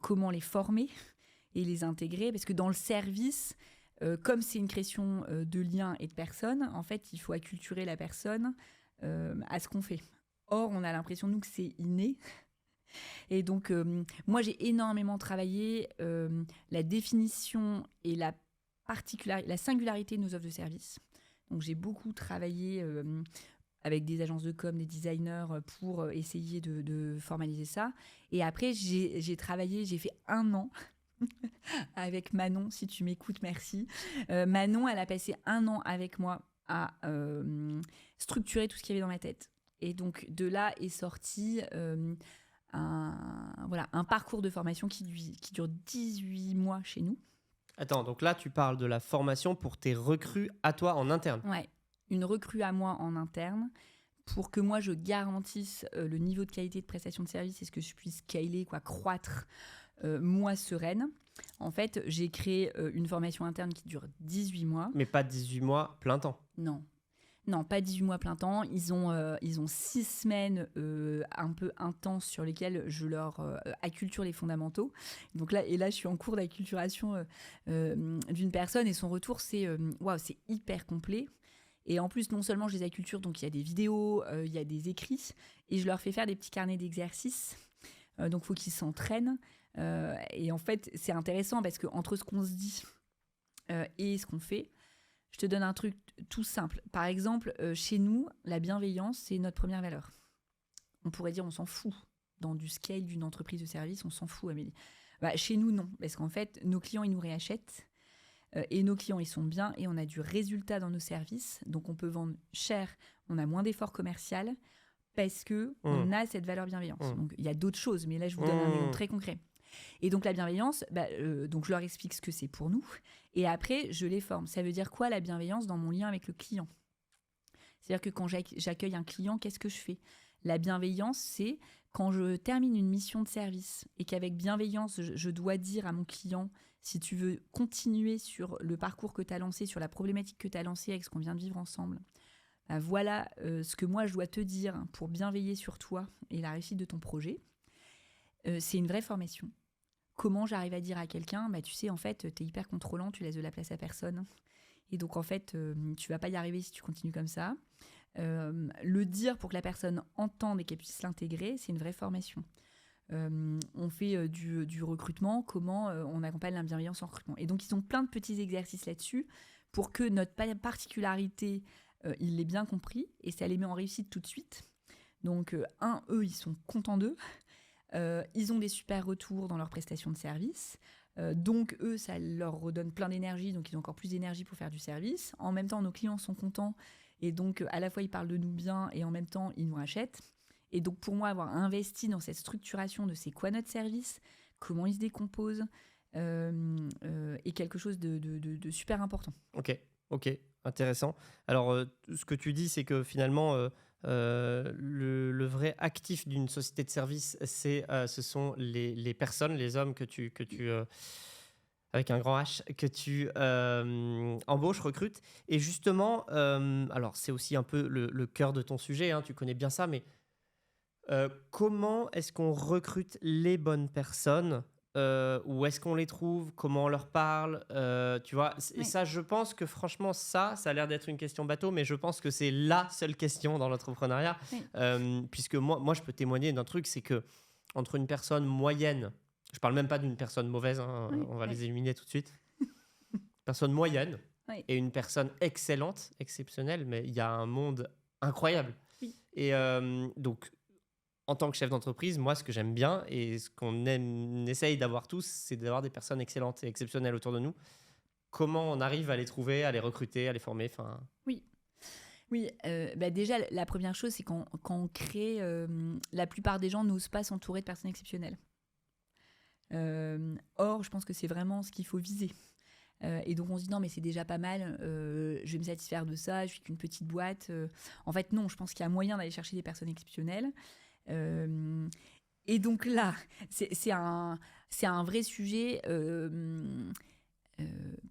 comment les former et les intégrer. Parce que dans le service, comme c'est une création de liens et de personnes, en fait, il faut acculturer la personne à ce qu'on fait. Or, on a l'impression, nous, que c'est inné. Et donc, moi, j'ai énormément travaillé la définition et la singularité de nos offres de service. Donc, j'ai beaucoup travaillé avec des agences de com, des designers pour essayer de formaliser ça. Et après, j'ai fait 1 an avec Manon, si tu m'écoutes, merci. Manon, elle a passé 1 an avec moi à structurer tout ce qu'il y avait dans ma tête. Et donc, de là est sorti un parcours de formation qui dure 18 mois chez nous. Attends, donc là, tu parles de la formation pour tes recrues à toi en interne. Ouais, une recrue à moi en interne pour que moi, je garantisse le niveau de qualité de prestation de service et ce que je puisse scaler, croître, moi, sereine. En fait, j'ai créé une formation interne qui dure 18 mois. Mais pas 18 mois plein temps. Non, pas 18 mois plein temps. Ils ont 6 semaines un peu intenses sur lesquelles je leur acculture les fondamentaux. Donc là, je suis en cours d'acculturation d'une personne et son retour, c'est c'est hyper complet. Et en plus, non seulement je les acculture, donc il y a des vidéos, il y a des écrits, et je leur fais faire des petits carnets d'exercices. Donc il faut qu'ils s'entraînent. Et en fait, c'est intéressant parce qu'entre ce qu'on se dit et ce qu'on fait, je te donne un truc tout simple. Par exemple, chez nous, la bienveillance, c'est notre première valeur. On pourrait dire on s'en fout. Dans du scale d'une entreprise de service, on s'en fout, Amélie. Chez nous, non. Parce qu'en fait, nos clients, ils nous réachètent. Et nos clients, ils sont bien. Et on a du résultat dans nos services. Donc, on peut vendre cher. On a moins d'efforts commerciaux parce qu'on a cette valeur bienveillance. Donc, il y a d'autres choses. Mais là, je vous donne un exemple très concret. Et donc la bienveillance, donc je leur explique ce que c'est pour nous. Et après, je les forme. Ça veut dire quoi la bienveillance dans mon lien avec le client ? C'est-à-dire que quand j'accueille un client, qu'est-ce que je fais ? La bienveillance, c'est quand je termine une mission de service et qu'avec bienveillance, je dois dire à mon client, si tu veux continuer sur le parcours que tu as lancé, sur la problématique que tu as lancée avec ce qu'on vient de vivre ensemble, voilà ce que moi je dois te dire pour bien veiller sur toi et la réussite de ton projet. C'est une vraie formation. Comment j'arrive à dire à quelqu'un, tu sais, en fait, t'es hyper contrôlant, tu laisses de la place à personne. Et donc, en fait, tu vas pas y arriver si tu continues comme ça. Le dire pour que la personne entende et qu'elle puisse l'intégrer, c'est une vraie formation. On fait du recrutement, comment on accompagne la bienveillance en recrutement. Et donc, ils ont plein de petits exercices là-dessus pour que notre particularité, ils l'aient bien compris et ça les met en réussite tout de suite. Donc, eux, ils sont contents d'eux. Ils ont des super retours dans leur prestation de service. Donc, eux, ça leur redonne plein d'énergie. Donc, ils ont encore plus d'énergie pour faire du service. En même temps, nos clients sont contents. Et donc, à la fois, ils parlent de nous bien et en même temps, ils nous rachètent. Et donc, pour moi, avoir investi dans cette structuration de c'est quoi notre service, comment il se décompose, est quelque chose de super important. Ok, intéressant. Alors, ce que tu dis, c'est que finalement... le vrai actif d'une société de service, ce sont les personnes, les hommes que tu avec un grand H, que tu embauches, recrutes. Et justement, alors c'est aussi un peu le cœur de ton sujet, hein, tu connais bien ça, mais comment est-ce qu'on recrute les bonnes personnes ? Où est-ce qu'on les trouve ? Comment on leur parle ? Tu vois, et Oui. ça, je pense que franchement, ça a l'air d'être une question bateau, mais je pense que c'est la seule question dans l'entrepreneuriat. Oui. Puisque moi, je peux témoigner d'un truc, c'est que entre une personne moyenne, je parle même pas d'une personne mauvaise, hein, on va les éliminer tout de suite, personne moyenne et une personne excellente, exceptionnelle, mais il y a un monde incroyable. Oui. Et donc, en tant que chef d'entreprise, moi, ce que j'aime bien et ce qu'on essaye d'avoir tous, c'est d'avoir des personnes excellentes et exceptionnelles autour de nous. Comment on arrive à les trouver, à les recruter, à les former ? Oui, déjà, la première chose, c'est quand on crée, la plupart des gens n'osent pas s'entourer de personnes exceptionnelles. Or, je pense que c'est vraiment ce qu'il faut viser. Et donc, on se dit, non, mais c'est déjà pas mal, je vais me satisfaire de ça, je suis qu'une petite boîte. En fait, non, je pense qu'il y a moyen d'aller chercher des personnes exceptionnelles. Et donc là, c'est un vrai sujet.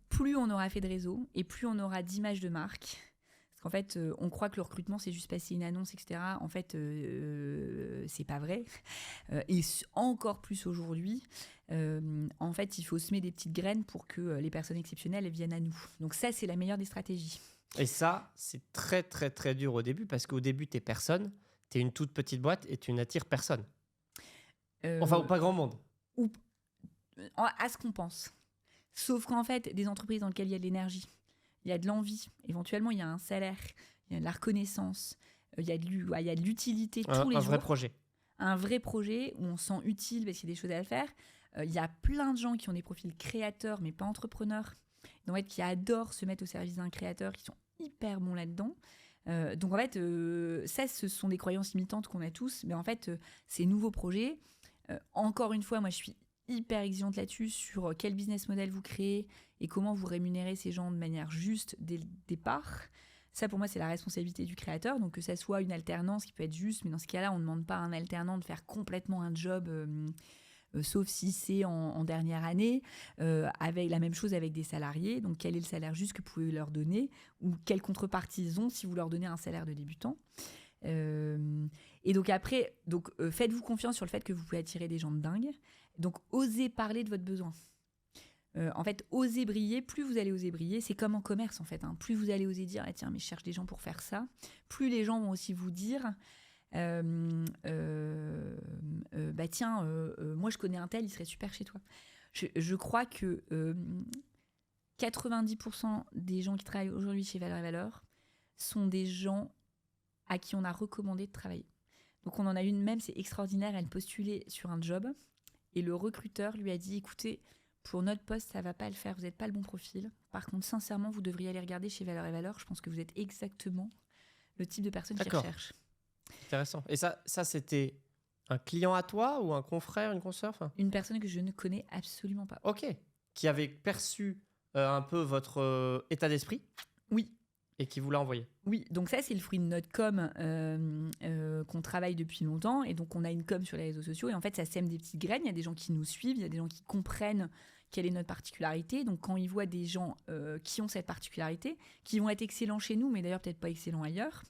Plus on aura fait de réseau et plus on aura d'images de marque. Parce qu'en fait, on croit que le recrutement, c'est juste passer une annonce, etc. En fait, c'est pas vrai. Encore plus aujourd'hui, en fait, il faut semer des petites graines pour que les personnes exceptionnelles viennent à nous. Donc ça, c'est la meilleure des stratégies. Et ça, c'est très, très, très dur au début parce qu'au début, tu es personne, tu es une toute petite boîte et tu n'attires personne. Enfin, ou pas grand monde. Ou à ce qu'on pense. Sauf qu'en fait, des entreprises dans lesquelles il y a de l'énergie, il y a de l'envie, éventuellement, il y a un salaire, il y a de la reconnaissance, il y a de l'utilité tous les jours. Un vrai projet. Un vrai projet où on se sent utile parce qu'il y a des choses à faire. Il y a plein de gens qui ont des profils créateurs, mais pas entrepreneurs. Donc, en fait, qui adorent se mettre au service d'un créateur, qui sont hyper bons là-dedans. Donc, en fait, ça, ce sont des croyances limitantes qu'on a tous. Mais en fait, ces nouveaux projets, encore une fois, moi, je suis hyper exigeante là-dessus sur quel business model vous créez et comment vous rémunérez ces gens de manière juste dès le départ. Ça, pour moi, c'est la responsabilité du créateur. Donc, que ça soit une alternance qui peut être juste, mais dans ce cas-là, on ne demande pas à un alternant de faire complètement un job, sauf si c'est en dernière année, avec la même chose avec des salariés. Donc, quel est le salaire juste que vous pouvez leur donner ou quelle contrepartie ils ont si vous leur donnez un salaire de débutant. Et donc après, faites-vous confiance sur le fait que vous pouvez attirer des gens de dingue. Donc, osez parler de votre besoin. En fait, osez briller. Plus vous allez oser briller, c'est comme en commerce, en fait. Plus vous allez oser dire, tiens, mais je cherche des gens pour faire ça, plus les gens vont aussi vous dire, tiens, moi, je connais un tel, il serait super chez toi. Je crois que 90% des gens qui travaillent aujourd'hui chez Valeurs et Valeurs sont des gens à qui on a recommandé de travailler. Donc, on en a une même, c'est extraordinaire, elle postulait sur un job. Et le recruteur lui a dit, écoutez, pour notre poste, ça ne va pas le faire, vous n'êtes pas le bon profil. Par contre, sincèrement, vous devriez aller regarder chez Valeurs et Valeurs. Je pense que vous êtes exactement le type de personne qui recherche. Intéressant. Et ça, c'était un client à toi ou un confrère, une consoeur Une personne que je ne connais absolument pas. Ok. Qui avait perçu un peu votre état d'esprit. Oui. Et qui vous l'a envoyé. Oui, donc ça, c'est le fruit de notre com qu'on travaille depuis longtemps. Et donc, on a une com sur les réseaux sociaux. Et en fait, ça sème des petites graines. Il y a des gens qui nous suivent. Il y a des gens qui comprennent quelle est notre particularité. Donc, quand ils voient des gens qui ont cette particularité, qui vont être excellents chez nous, mais d'ailleurs peut-être pas excellents ailleurs,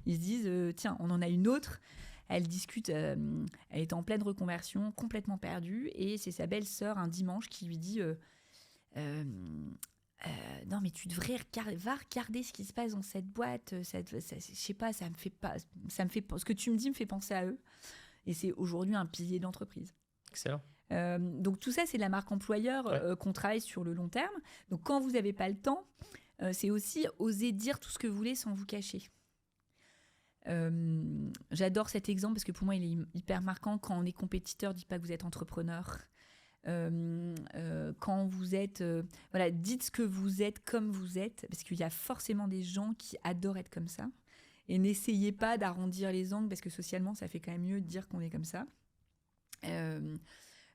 ils se disent, tiens, on en a une autre. Elle discute, elle est en pleine reconversion, complètement perdue. Et c'est sa belle-sœur, un dimanche, qui lui dit... non mais tu devrais regarder ce qui se passe dans cette boîte, je sais pas, ça me fait ce que tu me dis me fait penser à eux, et c'est aujourd'hui un pilier d'entreprise. Excellent. Donc tout ça, c'est de la marque employeur qu'on travaille sur le long terme. Donc quand vous n'avez pas le temps, c'est aussi oser dire tout ce que vous voulez sans vous cacher. J'adore cet exemple parce que pour moi il est hyper marquant. Quand on est compétiteur, dites pas que vous êtes entrepreneur. Quand vous êtes dites ce que vous êtes comme vous êtes, parce qu'il y a forcément des gens qui adorent être comme ça, et n'essayez pas d'arrondir les angles parce que socialement ça fait quand même mieux de dire qu'on est comme ça.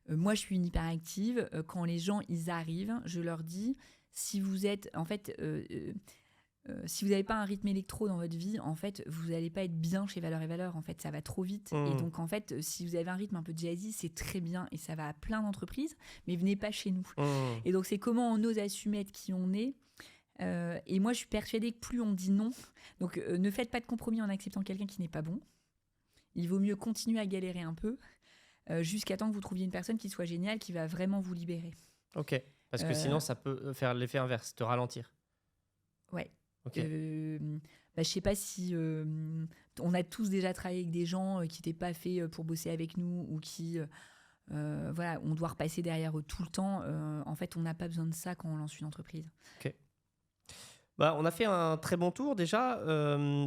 Moi je suis une hyperactive, quand les gens ils arrivent, je leur dis, si vous êtes en fait si vous n'avez pas un rythme électro dans votre vie, en fait, vous n'allez pas être bien chez Valeurs et Valeurs. En fait, ça va trop vite. Et donc, en fait, si vous avez un rythme un peu jazzy, c'est très bien et ça va à plein d'entreprises, mais venez pas chez nous. Et donc, c'est comment on ose assumer être qui on est. Et moi, je suis persuadée que plus on dit non, donc ne faites pas de compromis en acceptant quelqu'un qui n'est pas bon. Il vaut mieux continuer à galérer un peu jusqu'à temps que vous trouviez une personne qui soit géniale, qui va vraiment vous libérer. Ok, parce que sinon, ça peut faire l'effet inverse, te ralentir. Ouais. Okay. Je sais pas si on a tous déjà travaillé avec des gens qui n'étaient pas faits pour bosser avec nous ou qui on doit repasser derrière eux tout le temps. En fait, on n'a pas besoin de ça quand on lance une entreprise. Ok. On a fait un très bon tour déjà.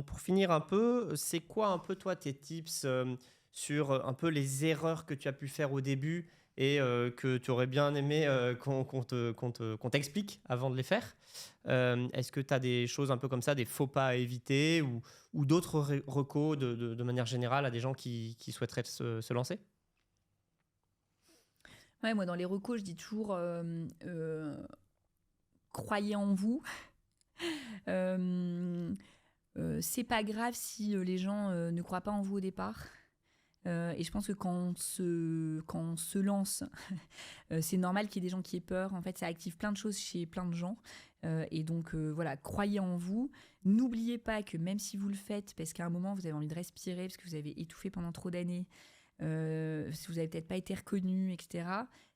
Pour finir un peu, c'est quoi un peu toi tes tips sur un peu les erreurs que tu as pu faire au début et que tu aurais bien aimé qu'on t'explique avant de les faire? Est-ce que tu as des choses un peu comme ça, des faux pas à éviter ou d'autres recos de manière générale à des gens qui souhaiteraient se lancer? Ouais, moi, dans les recos, je dis toujours croyez en vous. C'est pas grave si les gens ne croient pas en vous au départ. Et je pense que quand on se lance, c'est normal qu'il y ait des gens qui aient peur. En fait, ça active plein de choses chez plein de gens. Et donc, voilà, croyez en vous. N'oubliez pas que même si vous le faites, parce qu'à un moment, vous avez envie de respirer, parce que vous avez étouffé pendant trop d'années, si vous n'avez peut-être pas été reconnu, etc.,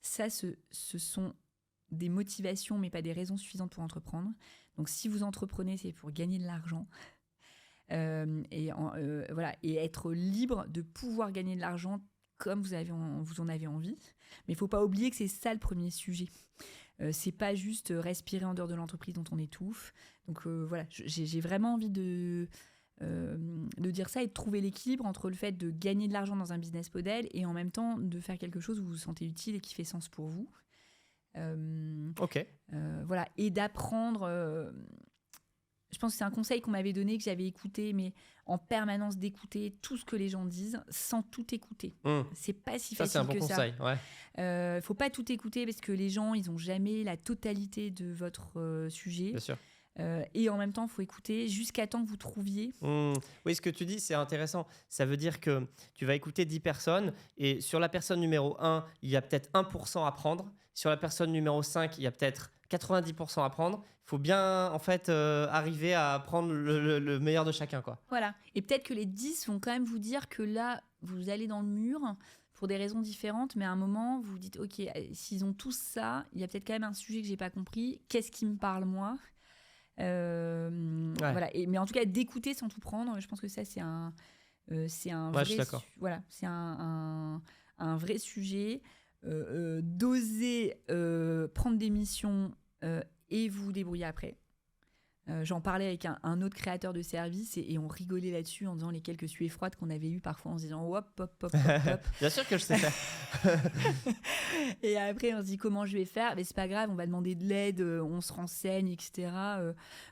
ça, ce sont des motivations, mais pas des raisons suffisantes pour entreprendre. Donc, si vous entreprenez, c'est pour gagner de l'argent. Voilà, et être libre de pouvoir gagner de l'argent comme vous en avez envie. Mais il ne faut pas oublier que c'est ça le premier sujet. C'est pas juste respirer en dehors de l'entreprise dont on étouffe. Donc voilà, j'ai vraiment envie de dire ça et de trouver l'équilibre entre le fait de gagner de l'argent dans un business model et en même temps de faire quelque chose où vous vous sentez utile et qui fait sens pour vous. Ok. Voilà, et d'apprendre. Je pense que c'est un conseil qu'on m'avait donné, que j'avais écouté, mais en permanence d'écouter tout ce que les gens disent sans tout écouter. C'est pas si Ça, facile c'est un bon que conseil, ouais. ça. Faut pas tout écouter parce que les gens, ils ont jamais la totalité de votre sujet. Bien sûr. Et en même temps, il faut écouter jusqu'à temps que vous trouviez. Oui, ce que tu dis, c'est intéressant. Ça veut dire que tu vas écouter 10 personnes et sur la personne numéro 1, il y a peut-être 1% à prendre. Sur la personne numéro 5, il y a peut-être 90% à prendre. Il faut bien en fait arriver à prendre le meilleur de chacun, quoi. Voilà. Et peut-être que les 10 vont quand même vous dire que là, vous allez dans le mur pour des raisons différentes, mais à un moment, vous vous dites, OK, s'ils ont tous ça, il y a peut-être quand même un sujet que j'ai pas compris. Qu'est-ce qui me parle, moi ? Voilà. Mais en tout cas, d'écouter sans tout prendre, je pense que ça, c'est un vrai... Je suis d'accord. Voilà, c'est un vrai sujet. D'oser prendre des missions et vous débrouiller après. J'en parlais avec un autre créateur de services et on rigolait là-dessus en disant les quelques suées froides qu'on avait eues parfois en se disant hop, hop, hop, hop, hop. Bien sûr que je sais faire. Et après, on se dit comment je vais faire. Mais c'est pas grave, on va demander de l'aide, on se renseigne, etc.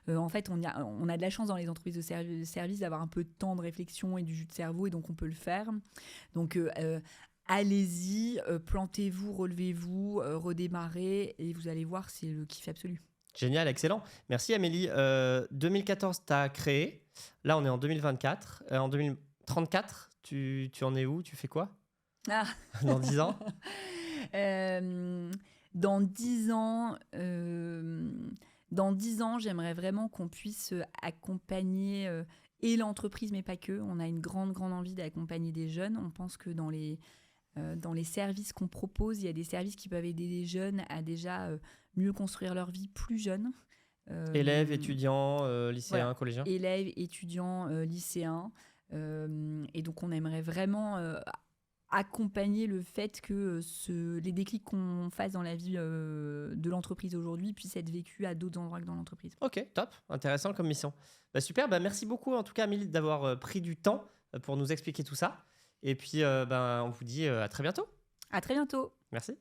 En fait, on a de la chance dans les entreprises de services d'avoir un peu de temps de réflexion et du jus de cerveau, et donc on peut le faire. Donc, allez-y, plantez-vous, relevez-vous, redémarrez, et vous allez voir, c'est le kiff absolu. Génial, excellent. Merci Amélie. 2014, tu as créé. Là, on est en 2024. En 2034, tu en es où ? Tu fais quoi ? Dans 10 ans ? Dans 10 ans, j'aimerais vraiment qu'on puisse accompagner et l'entreprise, mais pas que. On a une grande envie d'accompagner des jeunes. On pense que dans les services qu'on propose, il y a des services qui peuvent aider les jeunes à déjà mieux construire leur vie plus jeune. Élèves, étudiants, lycéens, voilà. collégiens. Élèves, étudiants, lycéens. Et donc, on aimerait vraiment accompagner le fait que les déclics qu'on fasse dans la vie de l'entreprise aujourd'hui puissent être vécus à d'autres endroits que dans l'entreprise. Ok, top. Intéressant comme mission. Super, merci beaucoup en tout cas Amélie d'avoir pris du temps pour nous expliquer tout ça. Et puis on vous dit à très bientôt. À très bientôt. Merci.